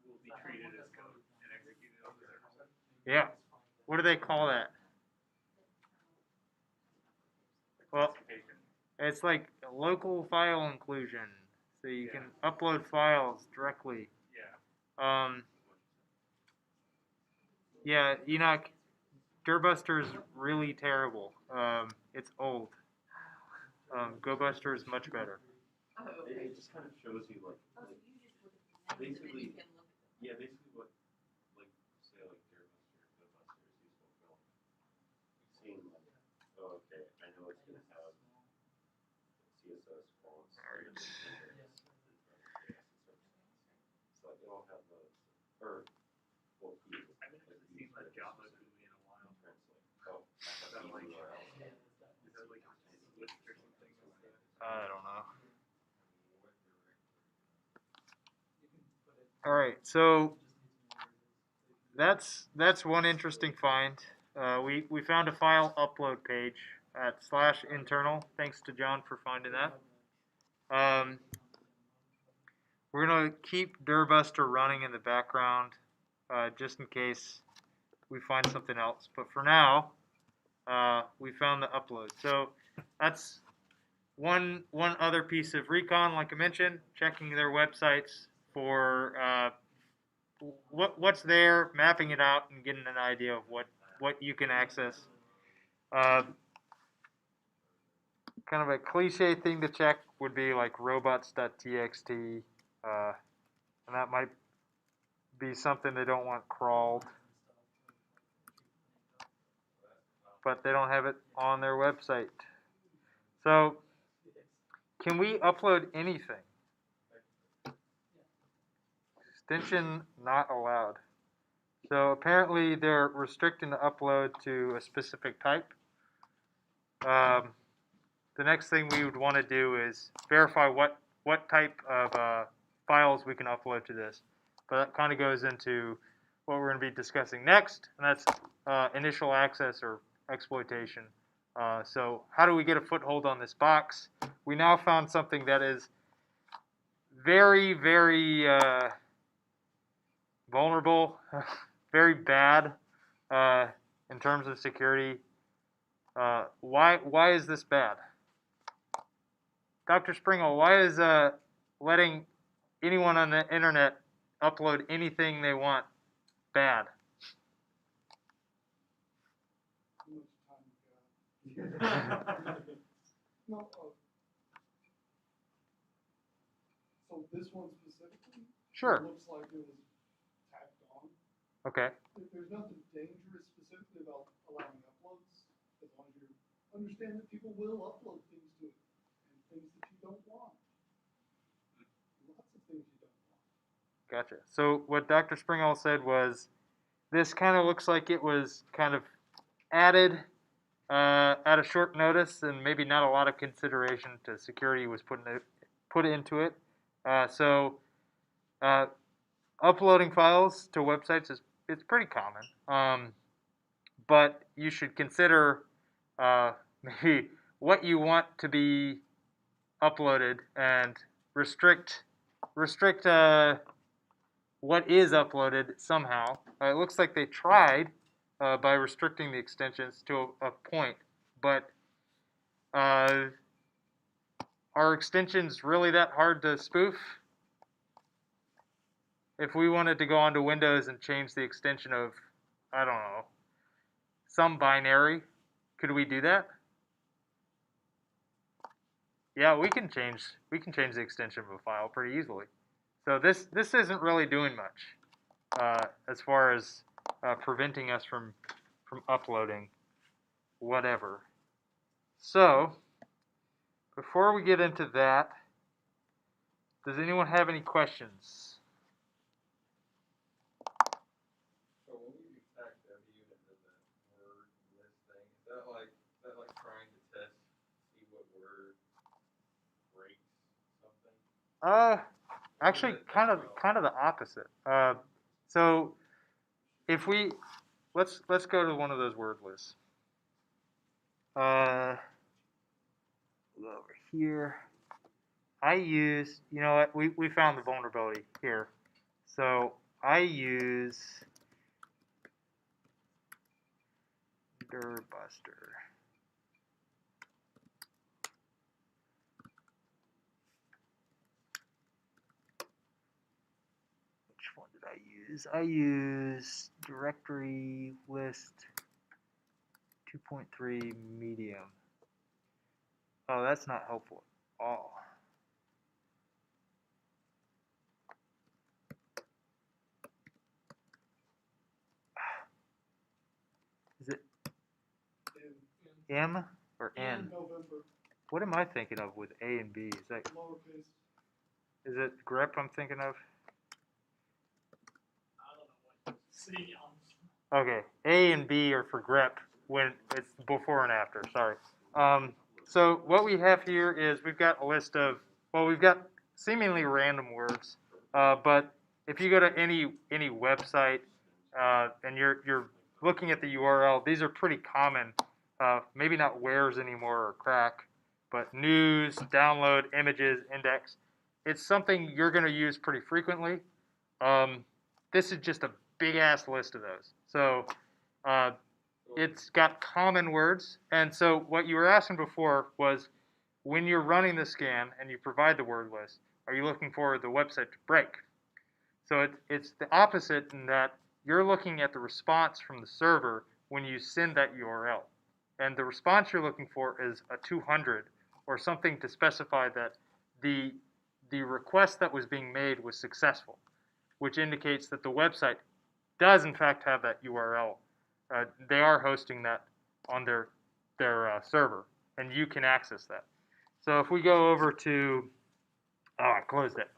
will be treated as code and executed on the server side. Yeah. What do they call that? Well, it's like local file inclusion. So you can upload files directly. Yeah. Yeah, Enoch, Dirbuster is really terrible. It's old. GoBuster is much better. It just kind of shows you like basically, yeah, basically what like say like Dirbuster is useful for like seeing like, oh, okay, I know it's gonna have CSS fonts. Alright. So like it'll have those or well, I haven't actually seen like Java GUI in a while. translate. Oh, Is that like URL. Swift or something? I don't know. Alright, so that's one interesting find. We found a file upload page at /internal. Thanks to John for finding that. We're going to keep Dirbuster running in the background just in case we find something else. But for now, we found the upload. So that's one other piece of recon, like I mentioned, checking their websites for what's there, mapping it out, and getting an idea of what you can access. Kind of a cliche thing to check would be like robots.txt, and that might be something they don't want crawled, but they don't have it on their website. So, can we upload anything? Extension not allowed. So apparently they're restricting the upload to a specific type. The next thing we would want to do is verify what type of files we can upload to this. But that kind of goes into what we're going to be discussing next, and that's initial access or exploitation. So how do we get a foothold on this box? We now found something that is very, very vulnerable, very bad in terms of security. Why is this bad? Dr. Springle, why is letting anyone on the internet upload anything they want bad? No, so this one specifically? Sure. It looks like it was tacked on. Okay. There's nothing dangerous specifically about allowing uploads, as long as you understand that people will upload things to it, and things that you don't want. Gotcha. So what Dr. Springall said was, this kind of looks like it was kind of added at a short notice, and maybe not a lot of consideration to security was put into it. So uploading files to websites it's pretty common, but you should consider maybe what you want to be uploaded and restrict what is uploaded somehow. It looks like they tried by restricting the extensions to a point, but are extensions really that hard to spoof? If we wanted to go onto Windows and change the extension of, I don't know, some binary, could we do that? Yeah, we can change the extension of a file pretty easily. So this isn't really doing much as far as preventing us from uploading whatever. So before we get into that, does anyone have any questions? So when we do TACW and does that word list thing, is that like trying to test, see what word breaks something? Actually, kind of the opposite. So if we let's go to one of those word lists. We'll go over here. I use, you know what? We found the vulnerability here. So I use Durbuster. Which one did I use? I use directory list 2.3 medium. Oh, that's not helpful at all. Is it M or N? November, What am I thinking of with A and B? Is that lowercase. is it grep I'm thinking of? I don't know what you see on. Okay, A and B are for grep when it's before and after. Sorry. So what we have here is we've got a list of, well, we've got seemingly random words, but if you go to any website and you're looking at the URL, these are pretty common. Maybe not wheres anymore or crack, but news, download, images, index. It's something you're going to use pretty frequently. This is just a big ass list of those. So it's got common words. And so what you were asking before was, when you're running the scan and you provide the word list, are you looking for the website to break? So it's the opposite in that you're looking at the response from the server when you send that URL. And the response you're looking for is a 200 or something to specify that the request that was being made was successful, which indicates that the website does in fact have that URL. They are hosting that on their server, and you can access that. So if we go over to, oh, I closed it.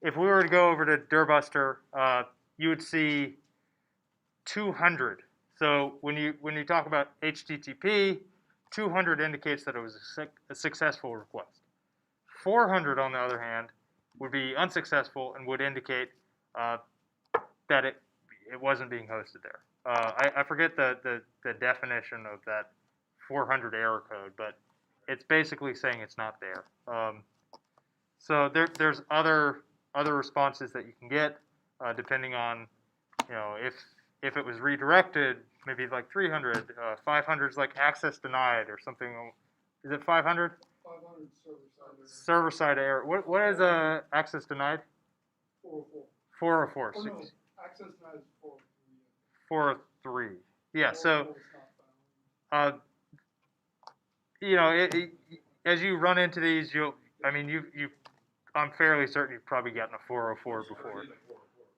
If we were to go over to Durbuster, you would see 200. So when you talk about HTTP, 200 indicates that it was a successful request. 400, on the other hand, would be unsuccessful and would indicate that it wasn't being hosted there. I forget the definition of that 400 error code, but it's basically saying it's not there. So there's other responses that you can get depending on, you know, if it was redirected, maybe like 300. 500 is like access denied or something. Is it 500? 500 Server-side error. What is access denied? 404. 404. Oh, no, access denied is 403. 403. Yeah. So, 404 is not found. you know, as you run into these, I'm fairly certain you've probably gotten a 404 before.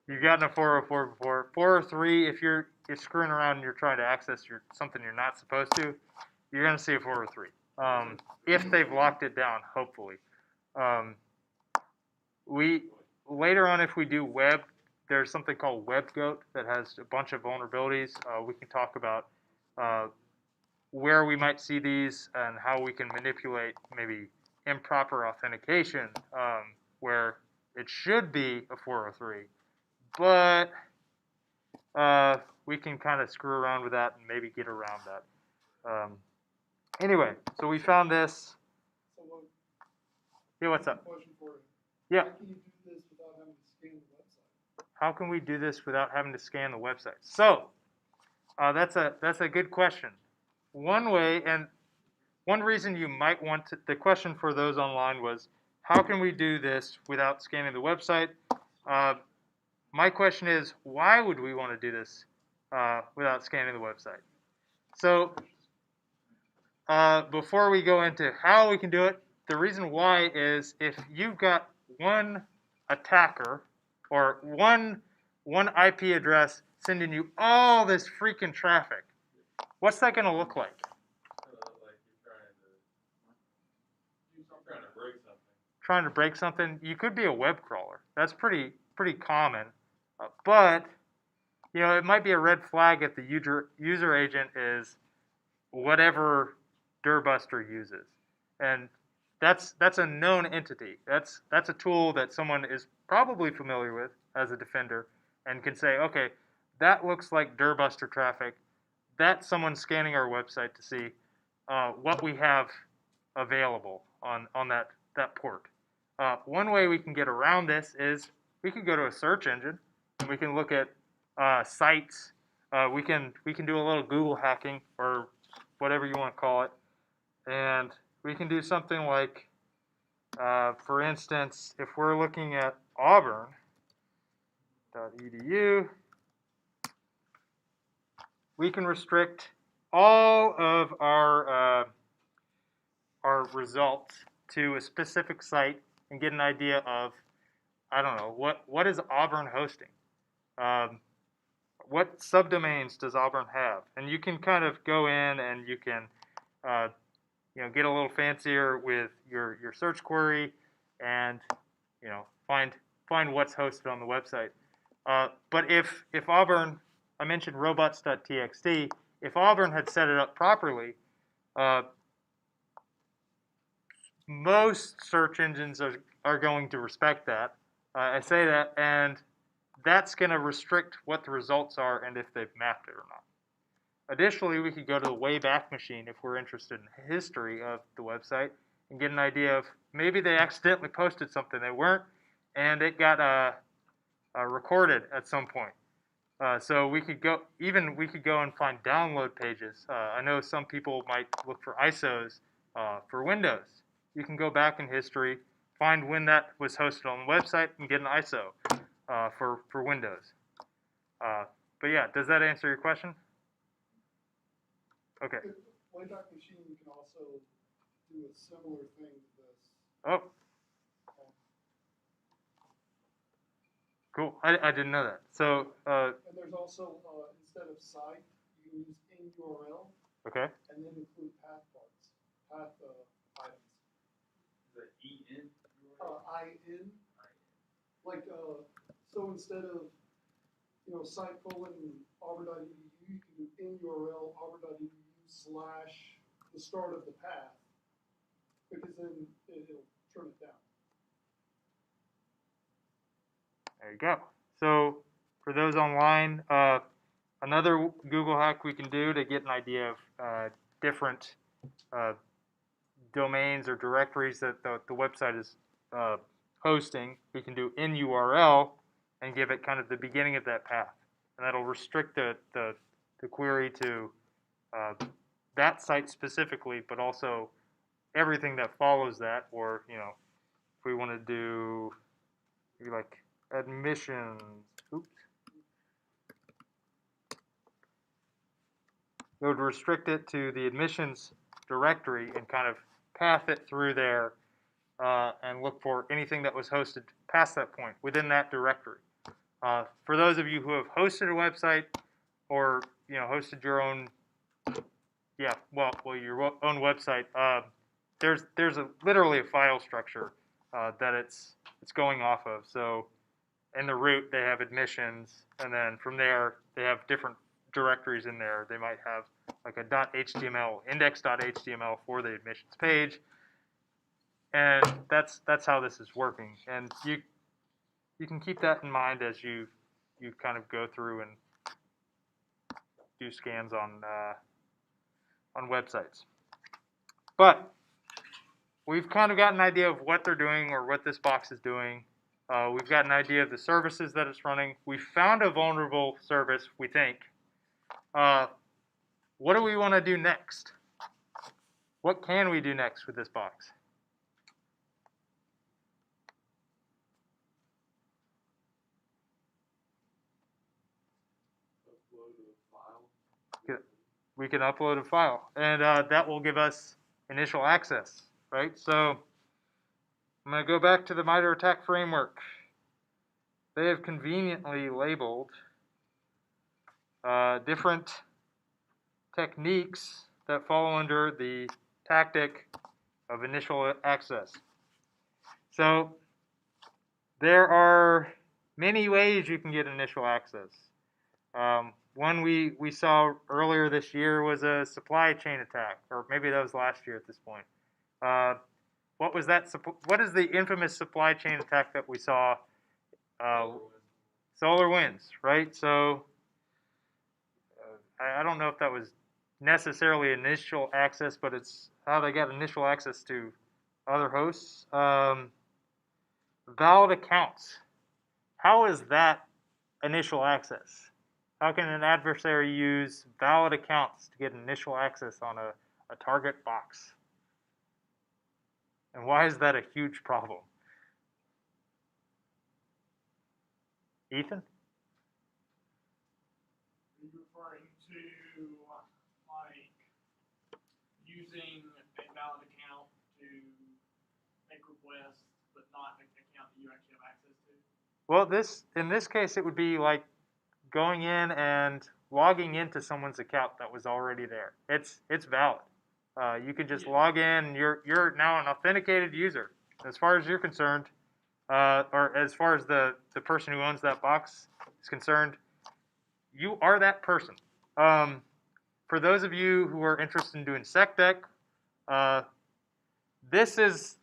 You've gotten a 404 before. 403, if you're screwing around and you're trying to access something you're not supposed to, you're going to see a 403. If they've locked it down, hopefully. later on, if we do web, there's something called WebGoat that has a bunch of vulnerabilities. We can talk about where we might see these and how we can manipulate maybe improper authentication, where it should be a 403, but we can kind of screw around with that and maybe get around that. Anyway, so we found this. So what? Yeah, what's up? Question for you. Yeah. How can you do this without having to scan the website? How can we do this without having to scan the website? So that's a good question. One way, and one reason you might want to, the question for those online was, how can we do this without scanning the website? My question is, why would we want to do this without scanning the website? So before we go into how we can do it, the reason why is if you've got one attacker or one IP address sending you all this freaking traffic, what's that going to look like? Like you're trying to break something. Trying to break something? You could be a web crawler. That's pretty common. But you know, it might be a red flag if the user agent is whatever Dirbuster uses, and that's a known entity. That's a tool that someone is probably familiar with as a defender and can say, okay, that looks like Dirbuster traffic. That's someone scanning our website to see what we have available on that port. One way we can get around this is we can go to a search engine and we can look at sites. We can do a little Google hacking or whatever you want to call it, and we can do something like, for instance, if we're looking at auburn.edu, we can restrict all of our results to a specific site and get an idea of, I don't know, what is Auburn hosting? What subdomains does Auburn have? And you can kind of go in and you can get a little fancier with your search query and find what's hosted on the website. But if Auburn, I mentioned robots.txt, if Auburn had set it up properly, most search engines are going to respect that. I say that, and that's going to restrict what the results are and if they've mapped it or not. Additionally, we could go to the Wayback Machine if we're interested in the history of the website and get an idea of maybe they accidentally posted something they weren't, and it got recorded at some point. So we could go and find download pages. I know some people might look for ISOs for Windows. You can go back in history, find when that was hosted on the website, and get an ISO for Windows. But yeah, does that answer your question? Okay. Wayback Machine can also do a similar thing to this. Oh. Cool. I didn't know that. So. And there's also instead of site, you can use in URL. Okay. And then include path items. Is that EN? IN. Like so instead of site auburn.edu, you can do in URL auburn.edu / the start of the path, because then it'll trim it down. There you go. So for those online, another Google hack we can do to get an idea of different domains or directories that the website is hosting, we can do in URL and give it kind of the beginning of that path. And that'll restrict the query to that site specifically, but also everything that follows that, or if we want to do maybe like admissions, oops, it would restrict it to the admissions directory and kind of path it through there and look for anything that was hosted past that point within that directory. For those of you who have hosted a website or hosted your own, your own website, there's literally a file structure that it's going off of. So in the root they have admissions, and then from there they have different directories in there. They might have like a .html, index.html for the admissions page, and that's how this is working. And you can keep that in mind as you kind of go through and do scans on websites. But we've kind of got an idea of what they're doing or what this box is doing. We've got an idea of the services that it's running. We found a vulnerable service, we think. What do we want to do next? What can we do next with this box? Upload a file. We can upload a file, and that will give us initial access, right? So I'm going to go back to the MITRE ATT&CK framework. They have conveniently labeled different techniques that fall under the tactic of initial access. So there are many ways you can get initial access. One we saw earlier this year was a supply chain attack, or maybe that was last year at this point. What was that? What is the infamous supply chain attack that we saw? SolarWinds, right? So I don't know if that was necessarily initial access, but it's how they got initial access to other hosts. Valid accounts. How is that initial access? How can an adversary use valid accounts to get initial access on a target box? And why is that a huge problem? Ethan? Are you referring to like using a valid account to make requests, but not an account that you actually have access to? Well, in this case, it would be like going in and logging into someone's account that was already there. It's valid. You can just log in, and you're now an authenticated user. As far as you're concerned, or as far as the person who owns that box is concerned, you are that person. For those of you who are interested in doing SecDec, this is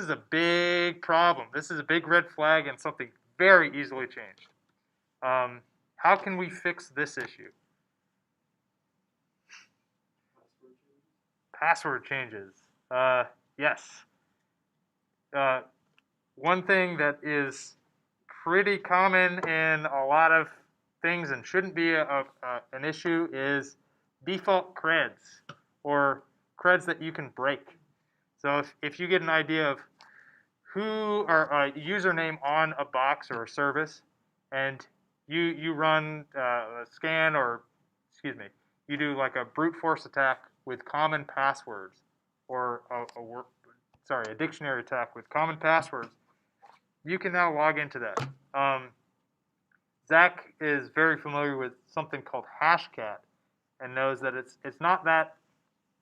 a big problem. This is a big red flag and something very easily changed. How can we fix this issue? Password changes. Yes. One thing that is pretty common in a lot of things and shouldn't be an issue is default creds, or creds that you can break. So if you get an idea of who or a username on a box or a service, and you run a scan, or excuse me, you do like a brute force attack with common passwords, or a dictionary attack with common passwords, you can now log into that. Zach is very familiar with something called Hashcat and knows that it's not that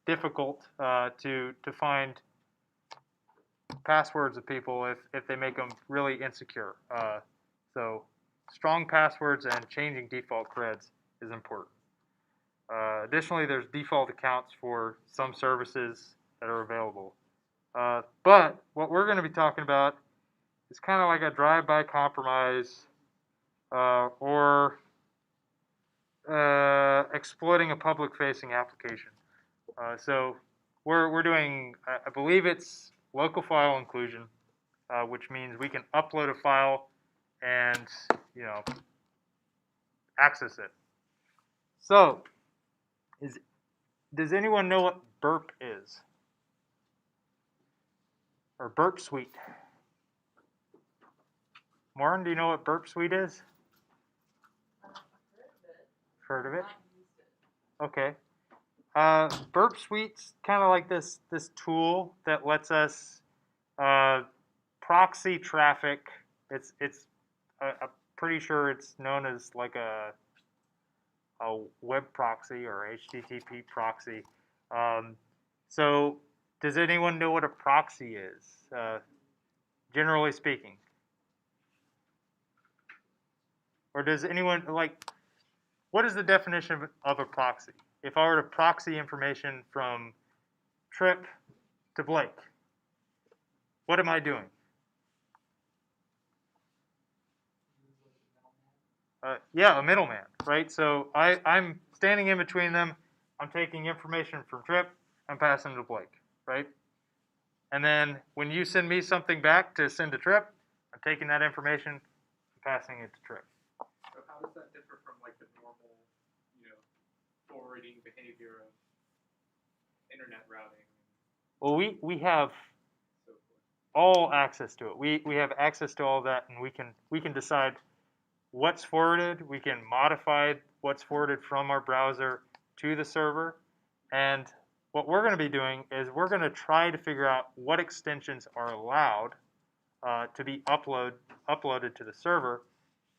difficult to find passwords of people if they make them really insecure. So strong passwords and changing default creds is important. Additionally, there's default accounts for some services that are available. But what we're going to be talking about is kind of like a drive-by compromise or exploiting a public-facing application. So we're doing, I believe it's local file inclusion, which means we can upload a file and access it. So does anyone know what burp is? Or burp suite? Lauren, do you know what burp suite is? Heard of it? Okay. Burp Suite's kind of like this tool that lets us proxy traffic. I'm pretty sure it's known as like a web proxy or HTTP proxy. So does anyone know what a proxy is? Generally speaking. Or does anyone, like, what is the definition of a proxy? If I were to proxy information from Trip to Blake, what am I doing? Yeah, a middleman, right? So I'm standing in between them. I'm taking information from Trip. I'm passing it to Blake, right? And then when you send me something back to send to Trip, I'm taking that information and passing it to Trip. So how does that differ from like the normal, forwarding behavior of internet routing? Well, we have So forth. all access to it. We have access to all that, and we can decide what's forwarded. We can modify what's forwarded from our browser to the server. And what we're going to be doing is we're going to try to figure out what extensions are allowed to be uploaded to the server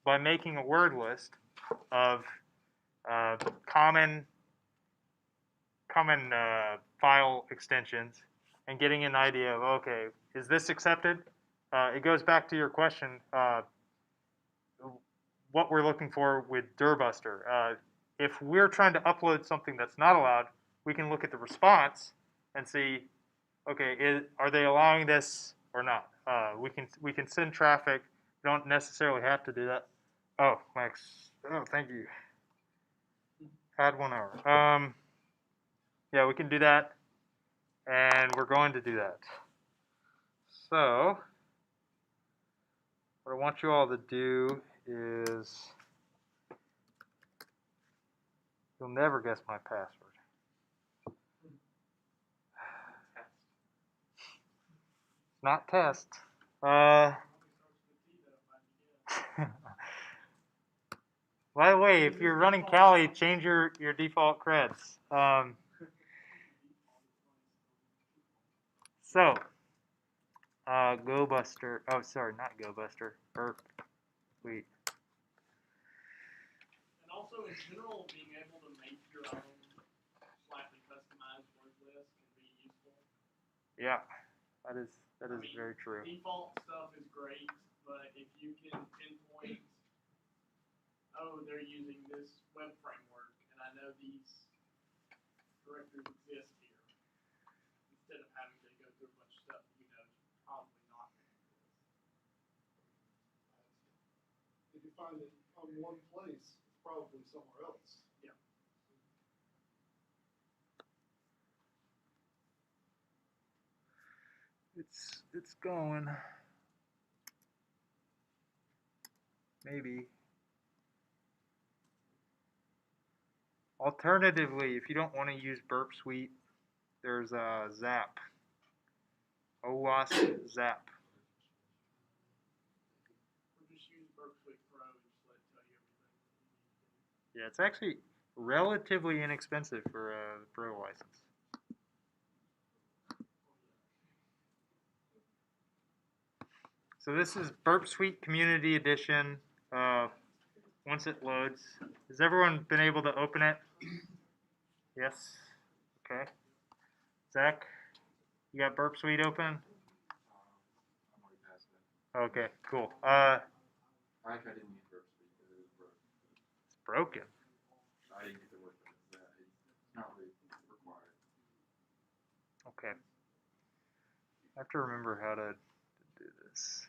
by making a word list of common file extensions and getting an idea of, okay, is this accepted? It goes back to your question, what we're looking for with Dirbuster. If we're trying to upload something that's not allowed, we can look at the response and see, okay, are they allowing this or not? We can send traffic. We don't necessarily have to do that. Oh, Max. Oh, thank you. Had 1 hour. Yeah, we can do that, and we're going to do that. So, what I want you all to do is, you'll never guess my password. Not test. By the way, if you're running Kali, change your default creds. So, GoBuster. Oh, sorry, not GoBuster. Burp. Wait. And also, in general, being able to make your own slightly customized word list can be useful. Yeah, that is very true. Default stuff is great, but if you can pinpoint, oh, they're using this web framework, and I know these directories exist here, instead of having to go through a bunch of stuff is probably not going to exist. If you find it on one place, it's probably somewhere else. Yeah. It's going. Maybe. Alternatively, if you don't want to use Burp Suite, there's Zap. OWASP Zap. Or just use Burp Suite Pro and just let it tell you everything. Yeah, it's actually relatively inexpensive for a Pro license. So this is Burp Suite Community Edition. Once it loads, has everyone been able to open it? Yes. Okay. Zach, you got Burp Suite open? I'm already past that. Okay, cool. Actually, I didn't use Burp Suite because it was broken. It's broken. I didn't get to work with it. It's not really required. Okay. I have to remember how to do this.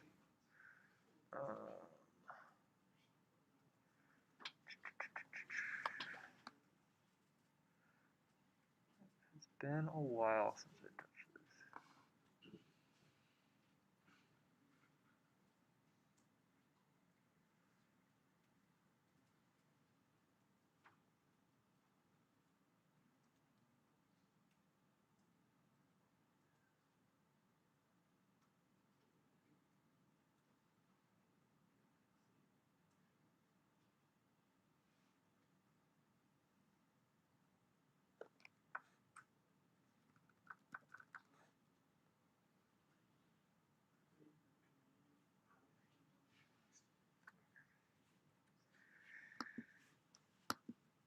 It's been a while since I touched this.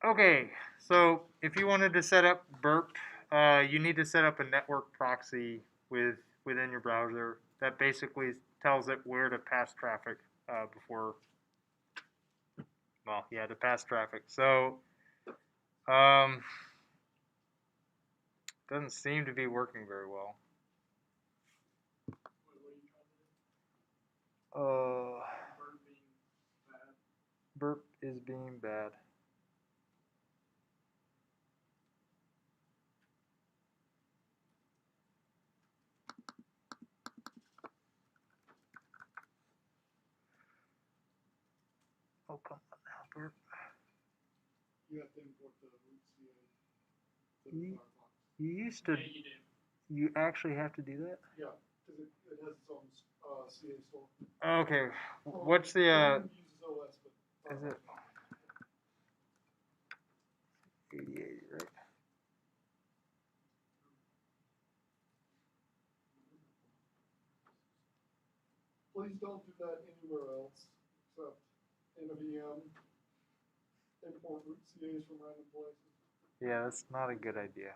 Okay, so if you wanted to set up Burp, you need to set up a network proxy within your browser that basically tells it where to pass traffic before well, yeah, to pass traffic. So, doesn't seem to be working very well. Burp is being bad. Oh, come on now, burp. You have to import the root CA to the You- Firefox. You used to. Yeah, you do. You actually have to do that? Yeah, because it has its own CA store. Okay. What's the Everyone uses OS, but is it 8080, right? Please don't do that anywhere else except in a VM. Import root CAs from random places. Yeah, that's not a good idea.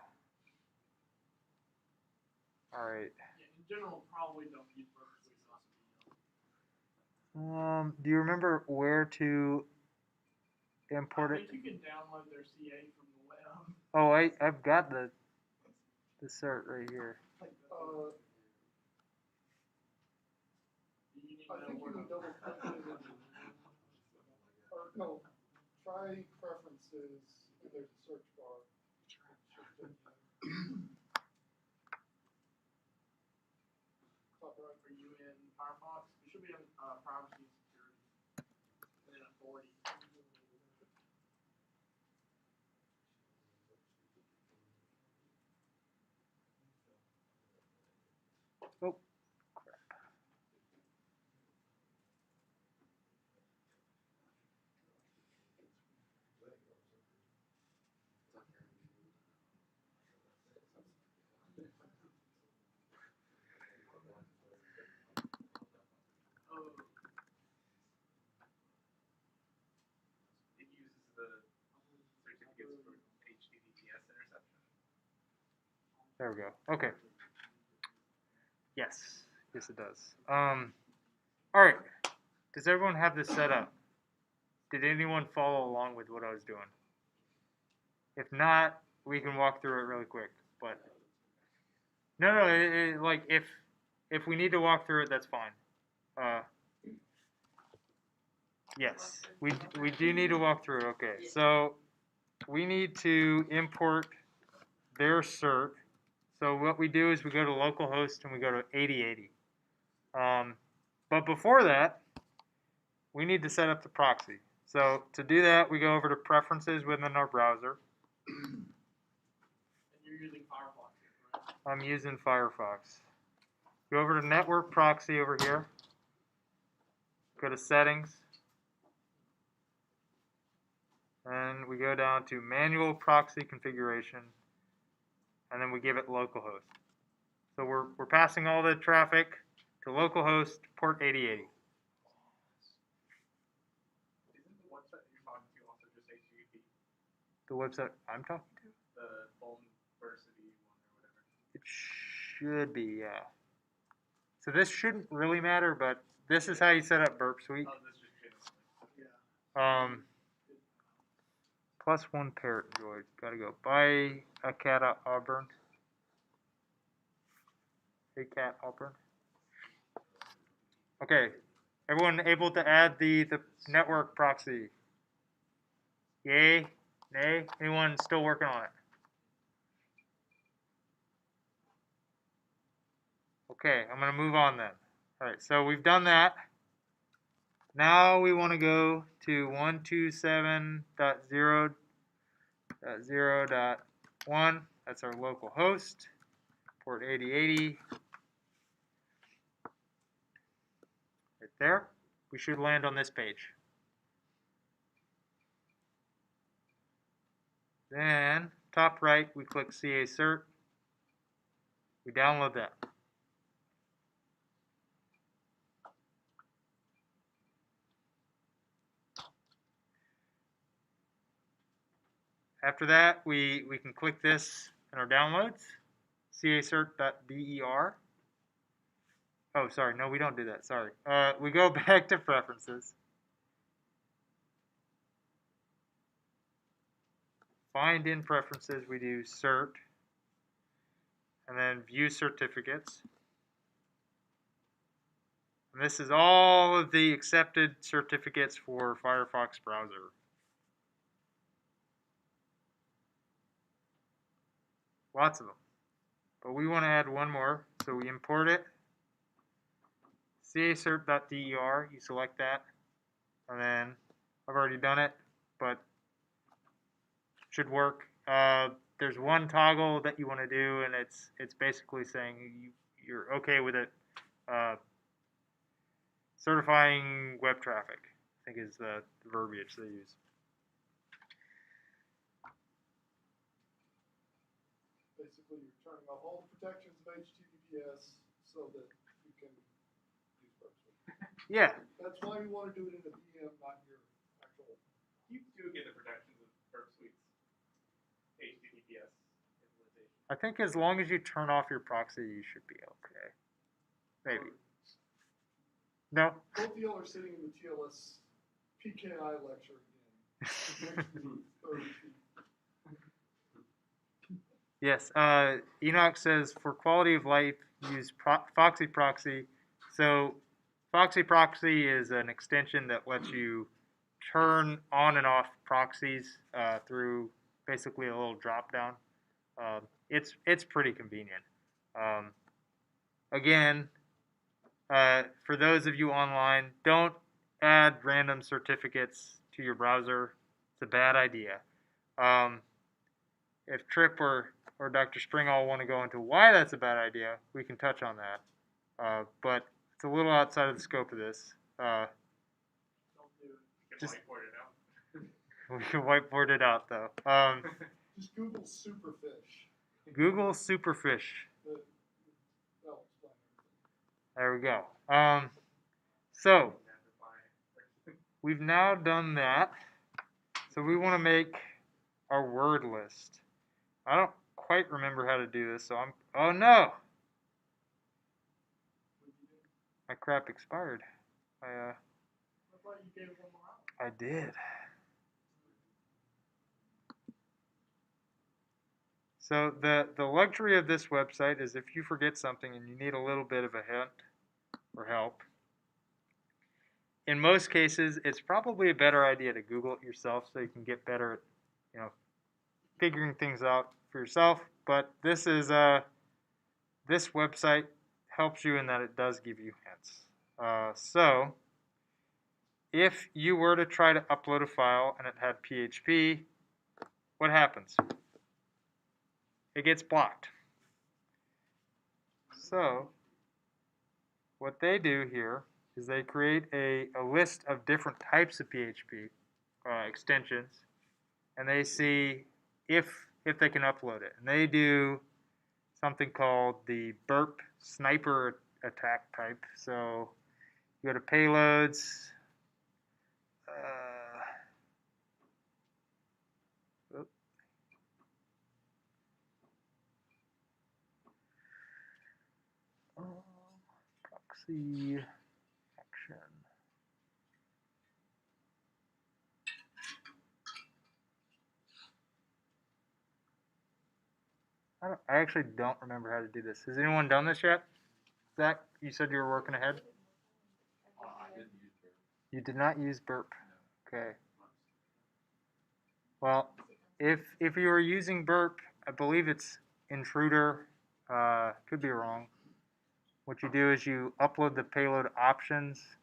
All right. Yeah, in general, probably don't use burp sauce. Do you remember where to import I it? think you can download their CA from the web. Oh, I've got the cert right here. You need to I know think you where can to- double click it or no, try preferences and there's a search bar. Top right. Are you in Firefox? You should be in privacy and security. And then authority. Oh, crap. Oh. It uses the certificates for HTTPS interception. There we go. Okay. Yes. Yes, it does. All right. Does everyone have this set up? Did anyone follow along with what I was doing? If not, we can walk through it really quick. But no, like if we need to walk through it, that's fine. Yes, we do need to walk through it. Okay, so we need to import their cert. So what we do is we go to localhost and we go to 8080. But before that, we need to set up the proxy. So to do that, we go over to preferences within our browser. And you're using Firefox, right? I'm using Firefox. Go over to network proxy over here. Go to settings. And we go down to manual proxy configuration. And then we give it localhost. So we're passing all the traffic to localhost port 8080. Isn't the website that you're talking to also just HTTP? The website I'm talking to? The vulnerability one or whatever. It should be, yeah. So this shouldn't really matter, but this is how you set up Burp Suite. Oh, this just generally. Yeah. +1 parrot droid. Gotta go. Buy a cat at Auburn. A cat Auburn. Okay. Everyone able to add the network proxy? Yay? Nay? Anyone still working on it? Okay, I'm going to move on then. Alright, so we've done that. Now we want to go to 127.0.0.1. That's our local host. Port 8080. Right there. We should land on this page. Then, top right, we click CA Cert. We download that. After that, we can click this in our downloads, cacert.der. Oh, sorry, no, we don't do that, sorry. We go back to preferences. find in preferences, we do cert, and then view certificates. And this is all of the accepted certificates for Firefox browser. Lots of them. But we want to add one more, so we import it. cacert.der, you select that, and then I've already done it, but should work. There's one toggle that you want to do, and it's basically saying you're okay with it. Certifying web traffic, I think is the verbiage they use. Basically, you're turning off all the protections of HTTPS so that you can use Burp Suite. Yeah. That's why you want to do it in a VM, not your actual. You do get the protections of Burp Suite's HTTPS implementation. I think as long as you turn off your proxy, you should be okay. Maybe. No. Both of y'all are sitting in the TLS PKI lecture again. Yes. Enoch says for quality of life, use Foxy Proxy. So Foxy Proxy is an extension that lets you turn on and off proxies through basically a little drop down. It's pretty convenient. Again, for those of you online, don't add random certificates to your browser. It's a bad idea. If Trip or Dr. Springall want to go into why that's a bad idea, we can touch on that. But it's a little outside of the scope of this. Don't do it. You can Just- whiteboard it out. We can whiteboard it out, though. Just Google Superfish. Google Superfish. That'll explain everything. There we go. So we've now done that. So we want to make our word list. I don't quite remember how to do this, so oh no! My crap expired. I thought you gave one more out. I did. So the luxury of this website is if you forget something and you need a little bit of a hint or help, in most cases, it's probably a better idea to Google it yourself so you can get better at, figuring things out for yourself. But this is this website helps you in that it does give you hints. So if you were to try to upload a file and it had PHP, what happens? It gets blocked. So what they do here is they create a list of different types of PHP extensions, and they see if they can upload it. And they do something called the burp sniper attack type. So you go to payloads. Proxy action. I actually don't remember how to do this. Has anyone done this yet? Zach, you said you were working ahead? I didn't use Burp. You did not use burp. Okay. Well, if you were using burp, I believe it's intruder. Could be wrong. What you do is you upload the payload options.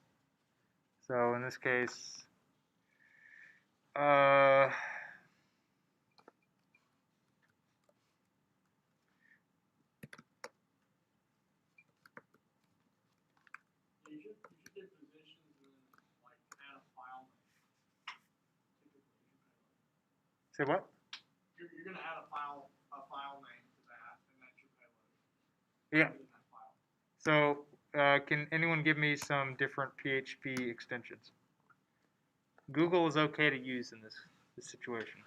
So in this case, You should get positions and like add a file name. say what? You're gonna add a file name to that, and that's your payload. Yeah. In that file. So can anyone give me some different PHP extensions? Google is okay to use in this situation.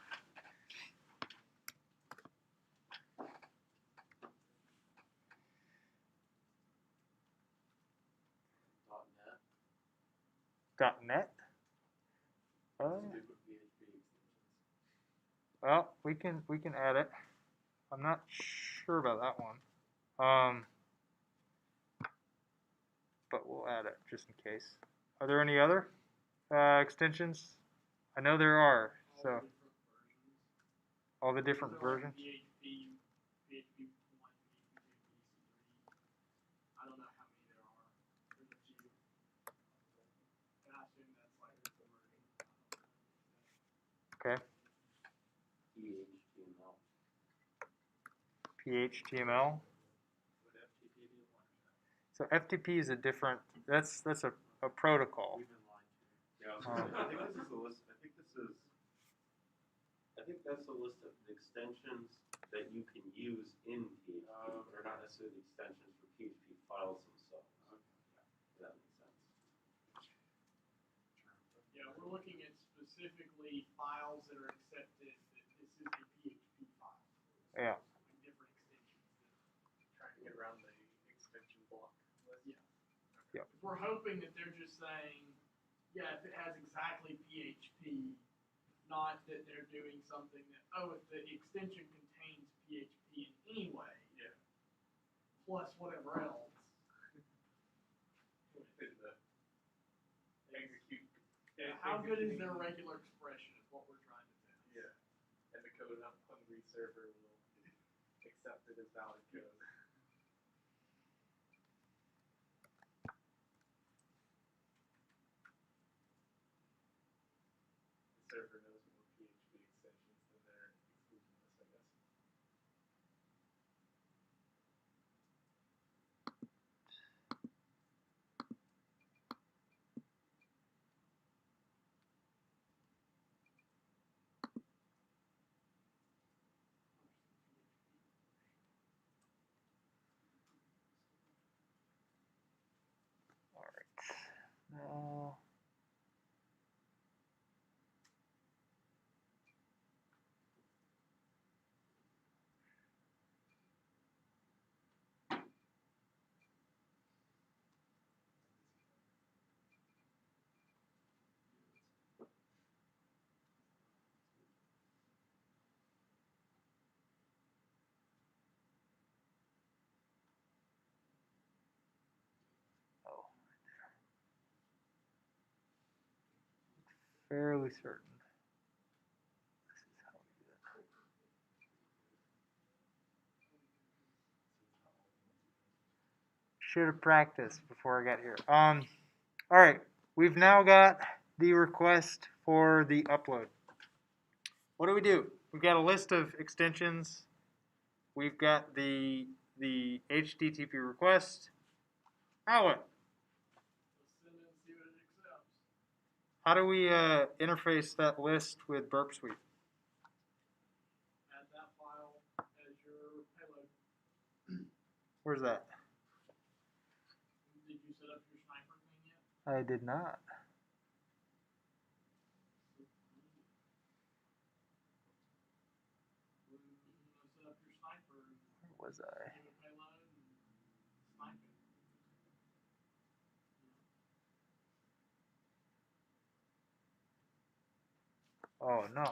.NET. .NET? Stupid PHP extensions. Well, we can add it. I'm not sure about that one. But we'll add it just in case. Are there any other extensions? I know there are. So all the different versions. PHP 1, PHP 2, I don't know how many there are. There's a few. And I assume that's like the version. Okay. HTML. PHTML. So FTP is a different. That's a protocol. We've been lied to. Yeah, I think this is a list. I think that's a list of extensions that you can use in PHP. They're not necessarily extensions for PHP files themselves. If that makes sense. Yeah, we're looking at specifically files that are accepted that this is a PHP file. Yeah. Different extensions. Trying to get around the extension block list. Yeah. Yep. We're hoping that they're just saying, yeah, if it has exactly PHP, not that they're doing something that, oh, if the extension contains PHP in any way, Yeah. plus whatever else. Execute. Yeah, how good is their regular expression is what we're trying to test. Yeah. And the code hungry server will accept it as valid code. The server knows more PHP extensions than their exclusion list, I guess. All right. Now. Oh. Fairly certain. This is how we do it. Should have practiced before I got here. All right, we've now got the request for the upload. What do? We've got a list of extensions. We've got the HTTP request. Now what? Let's send it and see what it accepts. How do we interface that list with Burp Suite? Add that file as your payload. Where's that? Did you set up your sniper thing yet? I did not. When you set up your sniper, Where was I? give it payload and snipe it. Oh no.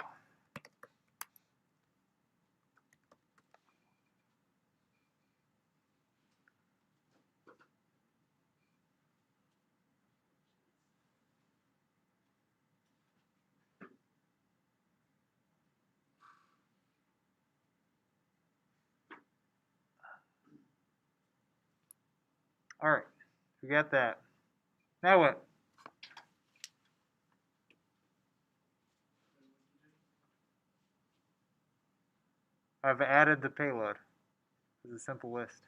All right, we got that. Now what? I've added the payload. It's a simple list.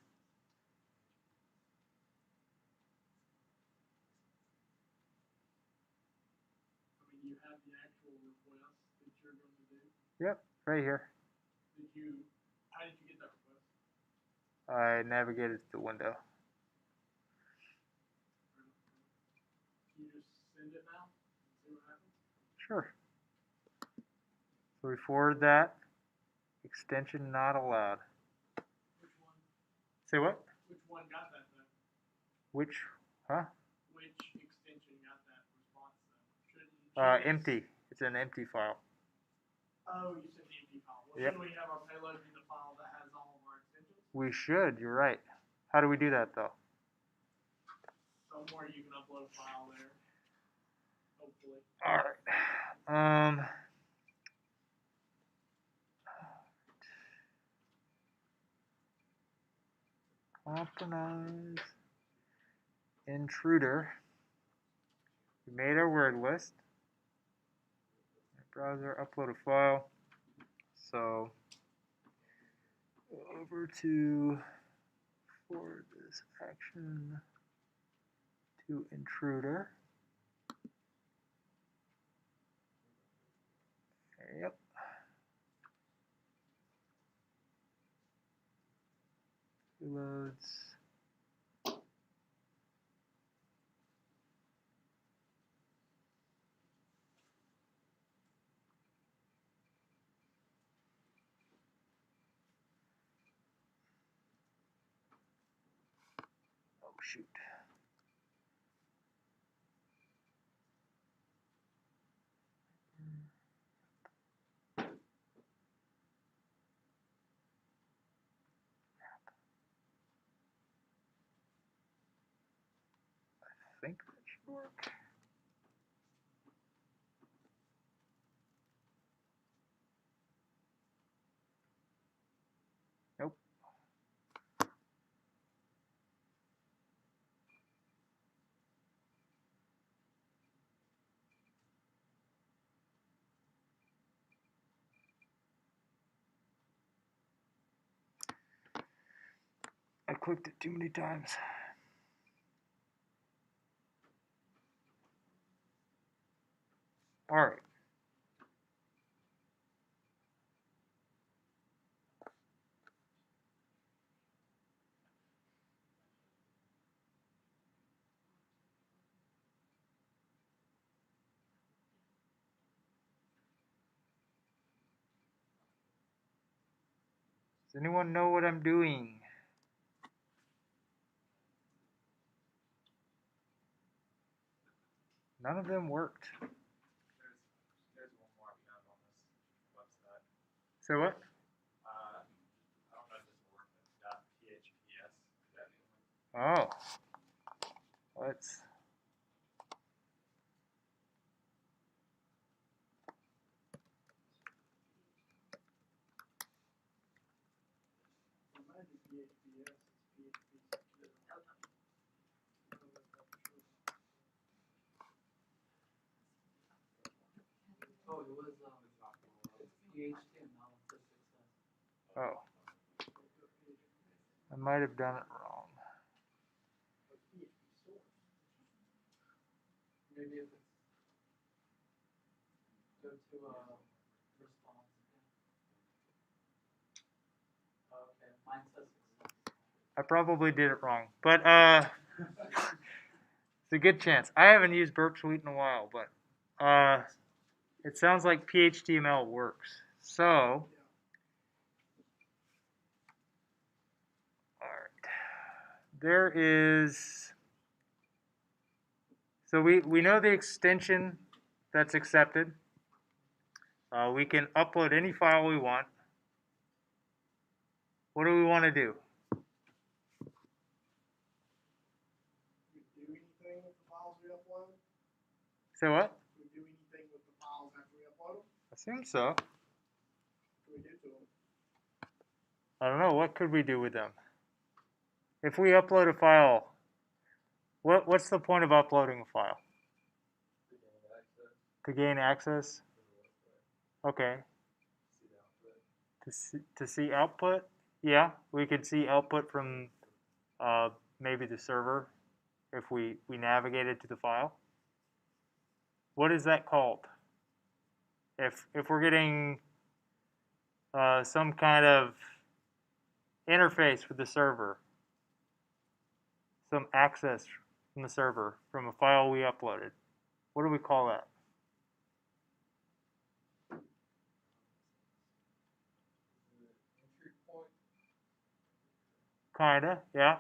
I mean, you have the actual request that you're going to do. Yep, right here. How did you get that request? I navigated to the window. Can you just send it now and see what happens? Sure. So we forward that. Extension not allowed. Which one? Say what? Which one got that though? Which? Huh? Which extension got that response though? Shouldn't Empty. It's an empty file. Oh, you said the empty Yep. Shouldn't we have our payload be the file that has all of our extensions? We should. You're right. How do we do that though? Somewhere you can upload a file there. Hopefully. All right. Compromise intruder. We made our word list. Browser, upload a file. So over to forward this action to intruder. Yep. Reloads. Oh shoot. I think that should work. Nope. I clicked it too many times. All right. Does anyone know what I'm doing? None of them worked. There's one more I found on this website. So what? I don't know if this will work, but .phps. Is that Oh. Let's. Remind me PHPS is PHP secure. Oh, it was HTML for success. Oh. I might have done it wrong. Maybe if it's go to response. Okay, mine says success. I probably did it wrong, but it's a good chance. I haven't used Burp Suite in a while, but it sounds like PHTML works. So, all right, there is. So we know the extension that's accepted. We can upload any file we want. What do we want to do? We do anything with the files we upload? Say what? We do anything with the files after we upload them? Assume so. What do we do to them? I don't know. What could we do with them? If we upload a file, what's the point of uploading a file? To gain access? Okay. To see output? Yeah, we could see output from maybe the server if we navigated to the file. What is that called? If we're getting some kind of interface with the server, some access from the server from a file we uploaded, what do we call that? Kinda, yeah.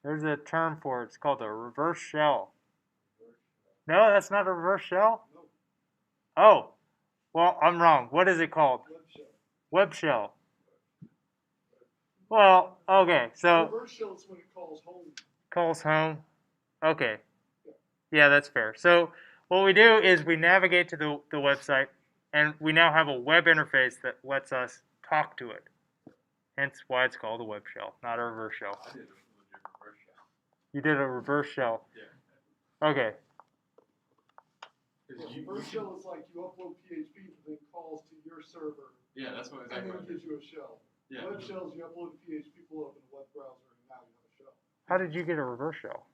There's a term for it. It's called a reverse shell. No, that's not a reverse shell? No. Oh, Well, I'm wrong. What is it called? Web shell. Web shell. Well, okay, so Reverse shell is when it calls home. calls home. Okay. Yeah, that's fair. So what we do is we navigate to the website, and we now have a web interface that lets us talk to it. Hence why it's called a web shell, not a reverse shell. I did a legit reverse shell. You did a reverse shell. Yeah. Okay. Yeah, reverse shell is like you upload PHP and then calls to your server. Yeah, that's what And exactly then what I gives did. you a shell. Yeah. Web shells, you upload a PHP, pull up in a web browser, and now you have a shell. How did you get a reverse shell?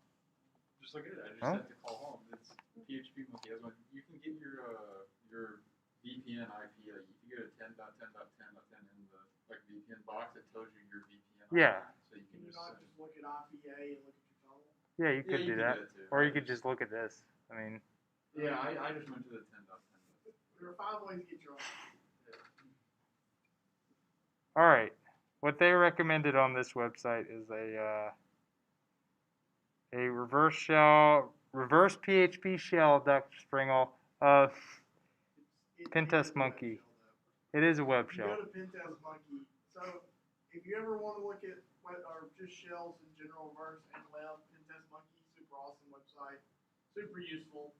Just look at it. I just Huh? said to call home. It's PHP monkey has one. You can get your VPN IP. Like you can get a 10.10.10.10 in the like VPN box that tells you your VPN Yeah. IP. So you Can can you just not send. just look at IPA and look at your tunnel? Yeah, you could do that. too. Or you could just look at this. I mean, Yeah, I just went to the 10.10. There are 5 ways to get your own. all right. What they recommended on this website is a reverse shell, reverse PHP shell, Dr. Springle. Pentest Monkey. It is a web You shell. go to Pentest Monkey. So if you ever want to look at what are just shells in general, reverse and left, Pentest Monkey, super awesome website, super useful.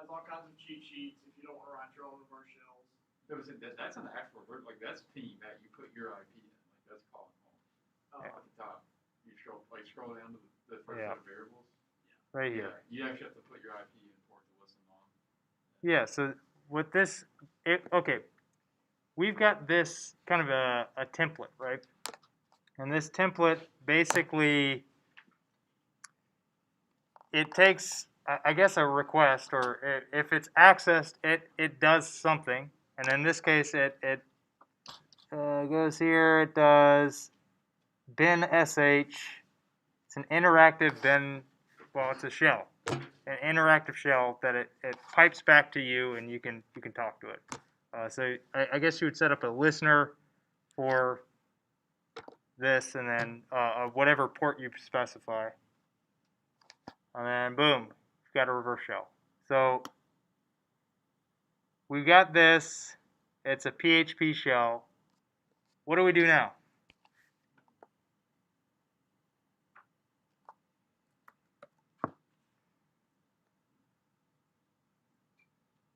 Has all kinds of cheat sheets if you don't want to write your own reverse shells. That's an actual word. Like that's pinging back. You put your IP in. Like that's calling home. At the top, you scroll down to the first set of variables. Right here. You actually have to put your IP in for it to listen on. Yeah, so with this, okay, we've got this kind of a template, right? And this template basically, it takes, I guess, a request, or if it's accessed, it does something. And in this case, it goes here, it does bin sh. It's an interactive bin, well, it's a shell. An interactive shell that it pipes back to you, and you can talk to it. So I guess you would set up a listener for this, and then whatever port you specify, and then boom, you've got a reverse shell. So we've got this. It's a PHP shell. What do we do now?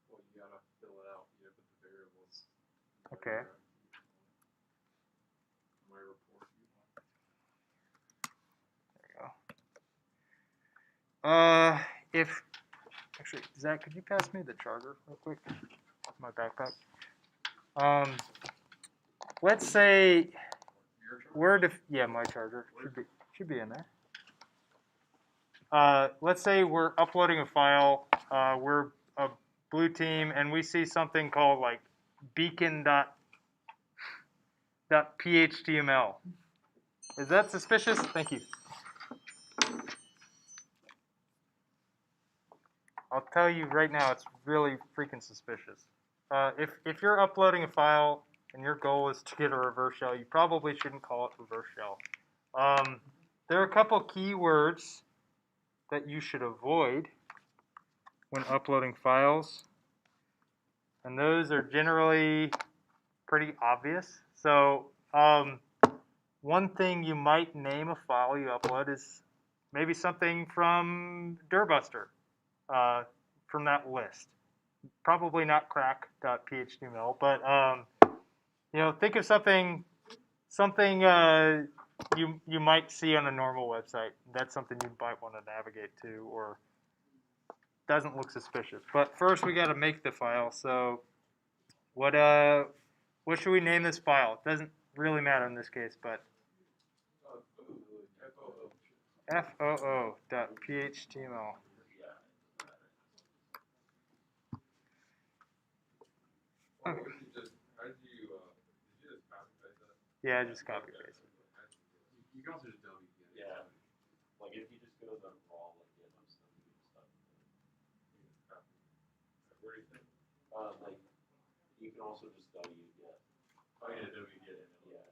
Well, you gotta fill it out. You gotta put the variables. Okay. My report you want. There you go. If actually, Zach, could you pass me the charger real quick? My backpack. Let's say yeah, my charger should be in there. Let's say we're uploading a file. We're a blue team, and we see something called like beacon.html. Is that suspicious? Thank you. I'll tell you right now, it's really freaking suspicious. If you're uploading a file and your goal is to get a reverse shell, you probably shouldn't call it reverse shell. There are a couple keywords that you should avoid when uploading files, and those are generally pretty obvious. So one thing you might name a file you upload is maybe something from Dirbuster, from that list. Probably not crack.html, but think of something you might see on a normal website. That's something you might want to navigate to, or doesn't look suspicious. But first, we got to make the file. So what should we name this file? It doesn't really matter in this case, but foo.phtml. Well, what if you just, did you just copy paste that? Yeah, I just copy paste it. You can also just delete it. Yeah. Like if you just go to the raw like GitHub stuff, you can just stuff. Where do you think? Like you can also just wget. Oh yeah, wget it. Yeah.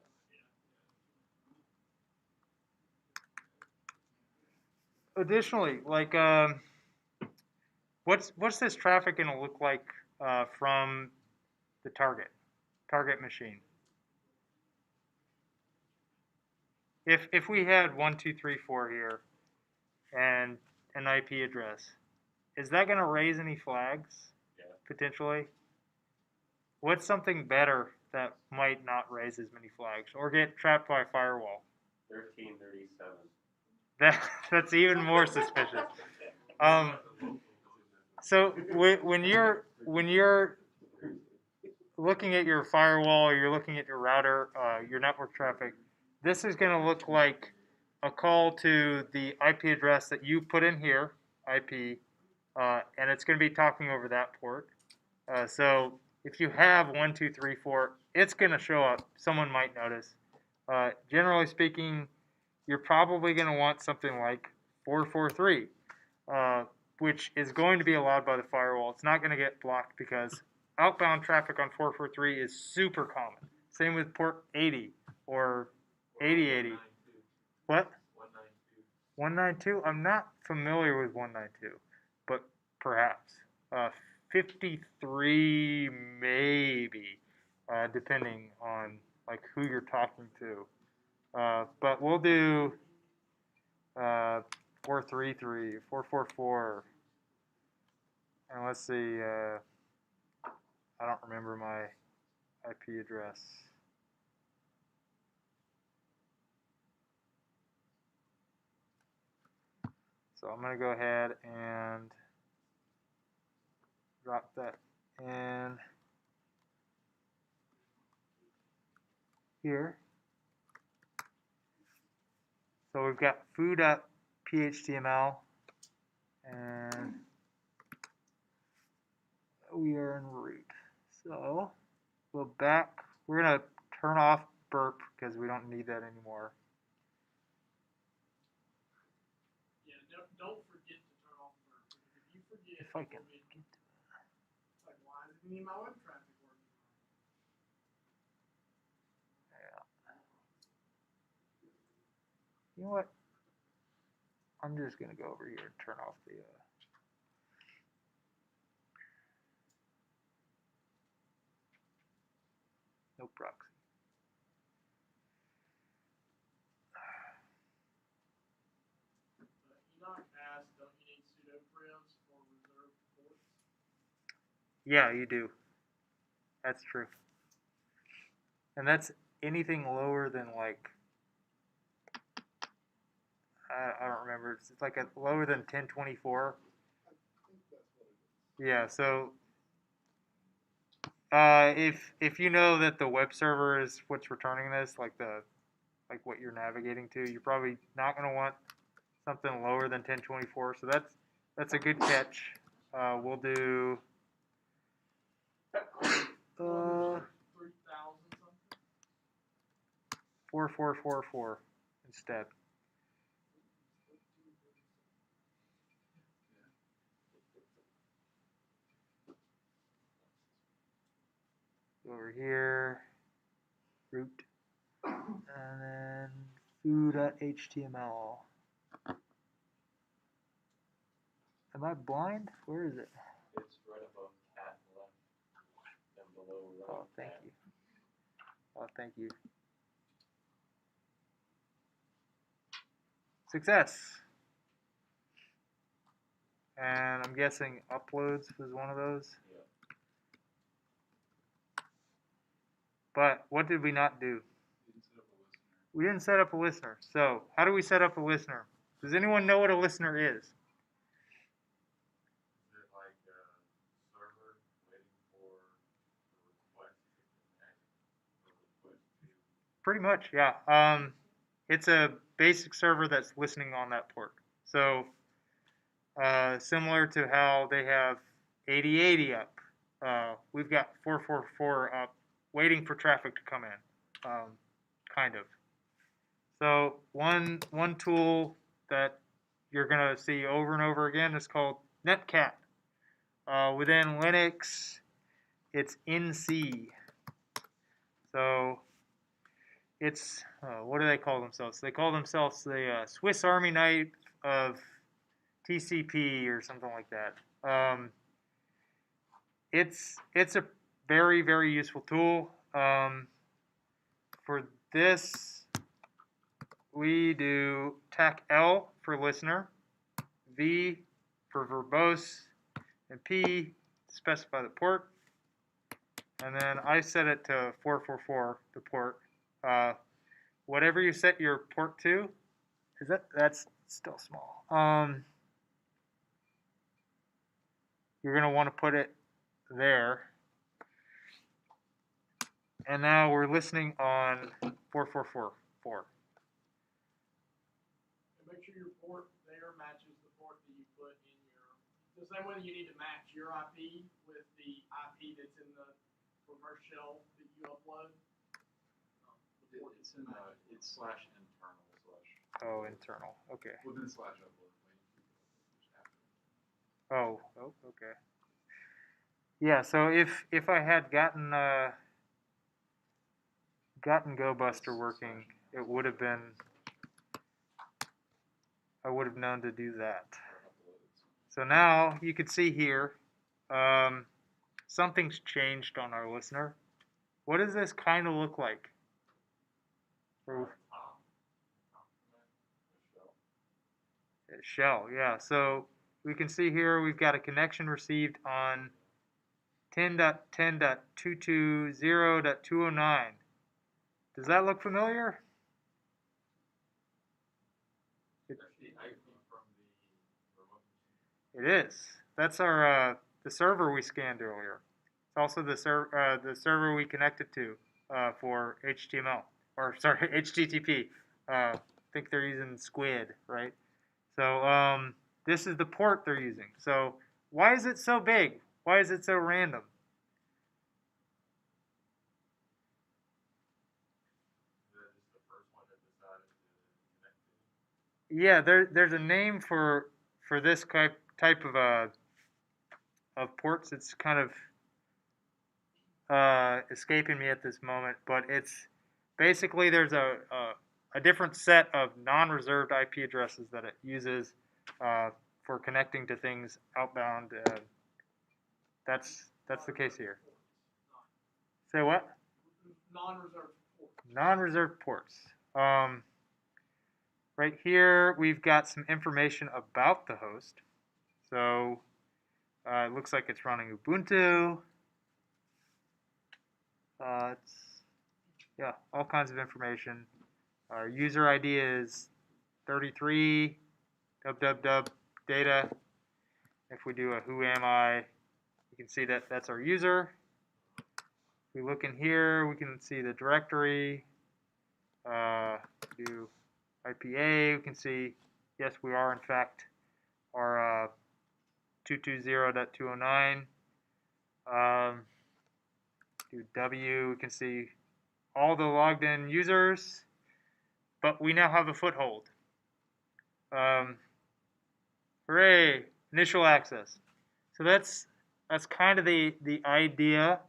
Additionally, like what's this traffic going to look like from the target machine. If we had 1234 here and an IP address, is that going to raise any flags? Yeah. Potentially? What's something better that might not raise as many flags or get trapped by a firewall? 1337. That's even more suspicious. So when you're looking at your firewall or you're looking at your router, your network traffic, this is going to look like a call to the IP address that you put in here, IP, and it's going to be talking over that port. So if you have 1234, it's going to show up. Someone might notice. Generally speaking, you're probably going to want something like 443, which is going to be allowed by the firewall. It's not going to get blocked because outbound traffic on 443 is super common. Same with port 80 or 8080. What? 192? I'm not familiar with 192, but perhaps. 53 maybe, depending on like who you're talking to. But we'll do 433, 444, and let's see. I don't remember my IP address. So I'm going to go ahead and drop that in here. So we've got foo.phtml, and we are in root. So we'll back. We're going to turn off burp because we don't need that anymore. Yeah, don't forget to turn off burp. If you forget, If I can get to it's like, why isn't any of my web traffic working? You know what? I'm just going to go over here and turn off the no proxy. Enoch asked, don't you need pseudo privs for reserved ports? Yeah, you do. That's true. And that's anything lower than like, I don't remember. It's like a lower than 1024. Yeah, so if you know that the web server is what's returning this, like what you're navigating to, you're probably not going to want something lower than 1024. So that's a good catch. We'll do 3,000 something? 4444 instead. Over here, root, and then foo.html. Am I blind? Where is it? It's right above cat left and below right. Oh, thank you. Oh, thank you. Success. And I'm guessing uploads was one of those. Yeah. But what did we not do? We didn't set up a listener. So how do we set up a listener? Does anyone know what a listener is? Is it like a server waiting for the request to connect or request to? Pretty much, yeah. It's a basic server that's listening on that port. So similar to how they have 8080 up, we've got 444 up, waiting for traffic to come in, kind of. So one tool that you're going to see over and over again is called netcat. Within Linux, it's NC. So it's, what do they call themselves? They call themselves the Swiss Army knife of TCP or something like that. It's a very, very useful tool. For this, we do TAC L for listener, V for verbose, and P to specify the port. And then I set it to 444, the port. Whatever you set your port to, that's still small. You're going to want to put it there. And now we're listening on 4444. And make sure your port there matches the port that you put in your. The same way you need to match your IP with the IP that's in the reverse shell that you upload. It's in it's slash internal slash. Oh, internal. Okay. Within slash upload. Oh, okay. Yeah. So if I had gotten GoBuster working, it would have been. I would have known to do that. So now you can see here, something's changed on our listener. What does this kind of look like? Shell, yeah. So we can see here we've got a connection received on 10.10.220.209. Does that look familiar? It is. That's our the server we scanned earlier. It's also the server we connected to for HTML, or sorry, HTTP. I think they're using Squid, right? So this is the port they're using. So why is it so big? Why is it so random? Yeah, there's a name for this type of ports. It's kind of escaping me at this moment, but it's basically there's a different set of non-reserved IP addresses that it uses for connecting to things outbound. That's the case here. Say what? Non-reserved ports. Non-reserved ports. Right here, we've got some information about the host. So it looks like it's running Ubuntu. Yeah, all kinds of information. Our user ID is 33 www data. If we do a who am I, you can see that that's our user. If we look in here, we can see the directory. Do IPA, we can see, yes, we are in fact our 220.209. Do W, we can see all the logged in users, but we now have a foothold. Hooray, initial access. So that's kind of the idea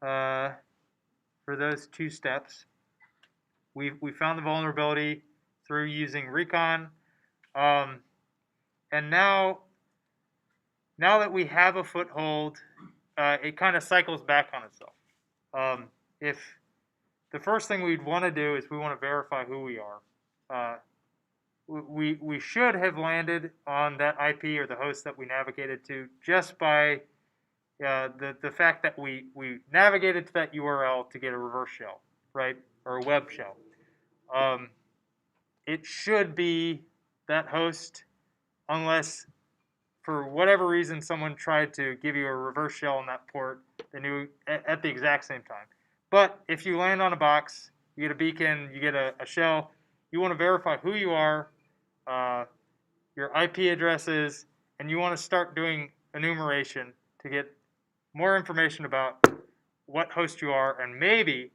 for those two steps. We found the vulnerability through using recon, and now that we have a foothold, it kind of cycles back on itself. If the first thing we'd want to do is we want to verify who we are. We should have landed on that IP or the host that we navigated to just by the fact that we navigated to that URL to get a reverse shell, right, or a web shell. It should be that host, unless for whatever reason someone tried to give you a reverse shell on that port, they knew at the exact same time. But if you land on a box, you get a beacon, you get a shell, you want to verify who you are, your IP addresses, and you want to start doing enumeration to get more information about what host you are, and maybe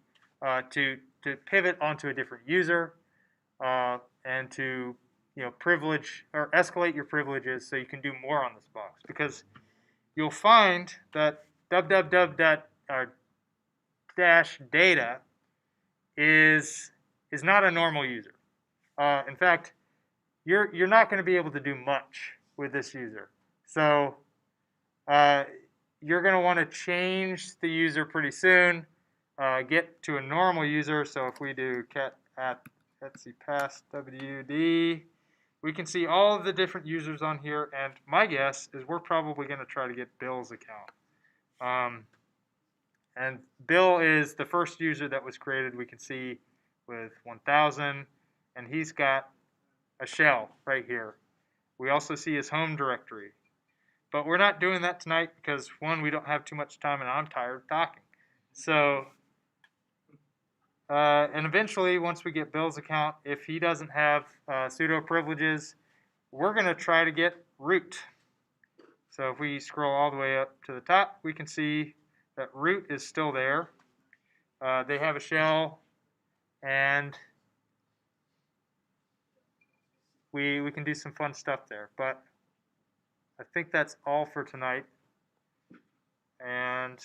to pivot onto a different user, and to privilege or escalate your privileges so you can do more on this box. Because you'll find that www.-data is not a normal user. In fact, you're not going to be able to do much with this user. So you're going to want to change the user pretty soon. Get to a normal user. So if we do cat at etsy_pass_wd, we can see all of the different users on here. And my guess is we're probably going to try to get Bill's account. And Bill is the first user that was created, we can see, with 1,000. And he's got a shell right here. We also see his home directory. But we're not doing that tonight because, one, we don't have too much time and I'm tired of talking. So, and eventually, once we get Bill's account, if he doesn't have sudo privileges, we're going to try to get root. So if we scroll all the way up to the top, we can see that root is still there. They have a shell, and we can do some fun stuff there. But I think that's all for tonight. And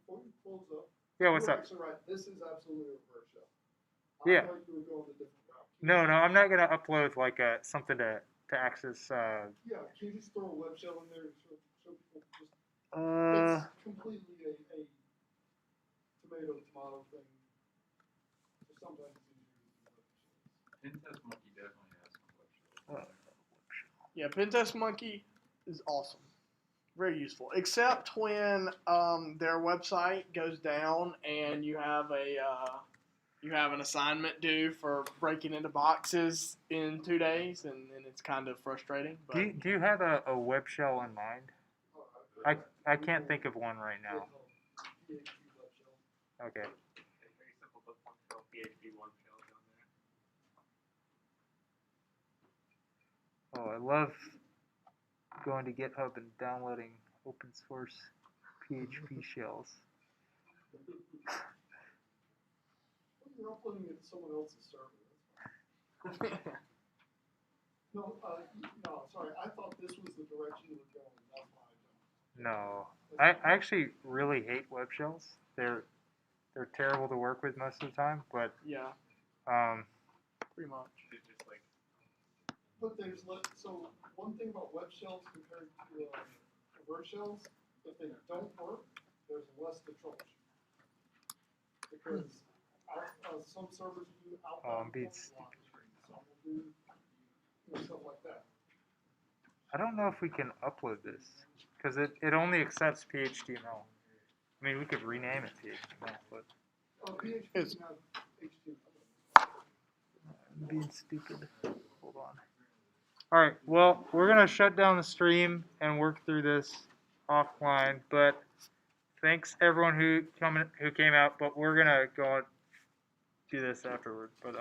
Before you close up, yeah, what's you're up? actually right. This is absolutely a reverse shell. Yeah. I thought you were going a different route. No, I'm not gonna upload like something to access. Yeah, can you just throw a web shell in there so people just? It's completely a tomato thing. So sometimes it's easier to do web shells. Pentest Monkey definitely has some web shells. Yeah, Pentest Monkey is awesome. Very useful. Except when their website goes down and you have an assignment due for breaking into boxes in 2 days, and it's kind of frustrating. But do you have a web shell in mind? I can't think of one right now. PHP web shell. Okay. Very simple book one shell, PHP one shell down there. Oh, I love going to GitHub and downloading open source PHP shells. You're uploading it to someone else's server. That's fine. No, sorry. I thought this was the direction you were going. That's why I jumped. No, I actually really hate web shells. They're terrible to work with most of the time, but yeah, pretty much. It's just like, But so one thing about web shells compared to reverse shells, if they don't work, there's less to troubleshoot. Because some servers do outbound beats. some will do stuff like that. I don't know if we can upload this because it only accepts PHTML. I mean, we could rename it PHTML, but PHP It's- can have HTML. I'm being stupid. Hold on. All right. Well, we're gonna shut down the stream and work through this offline. But thanks everyone who came out. But we're gonna go and do this afterward. But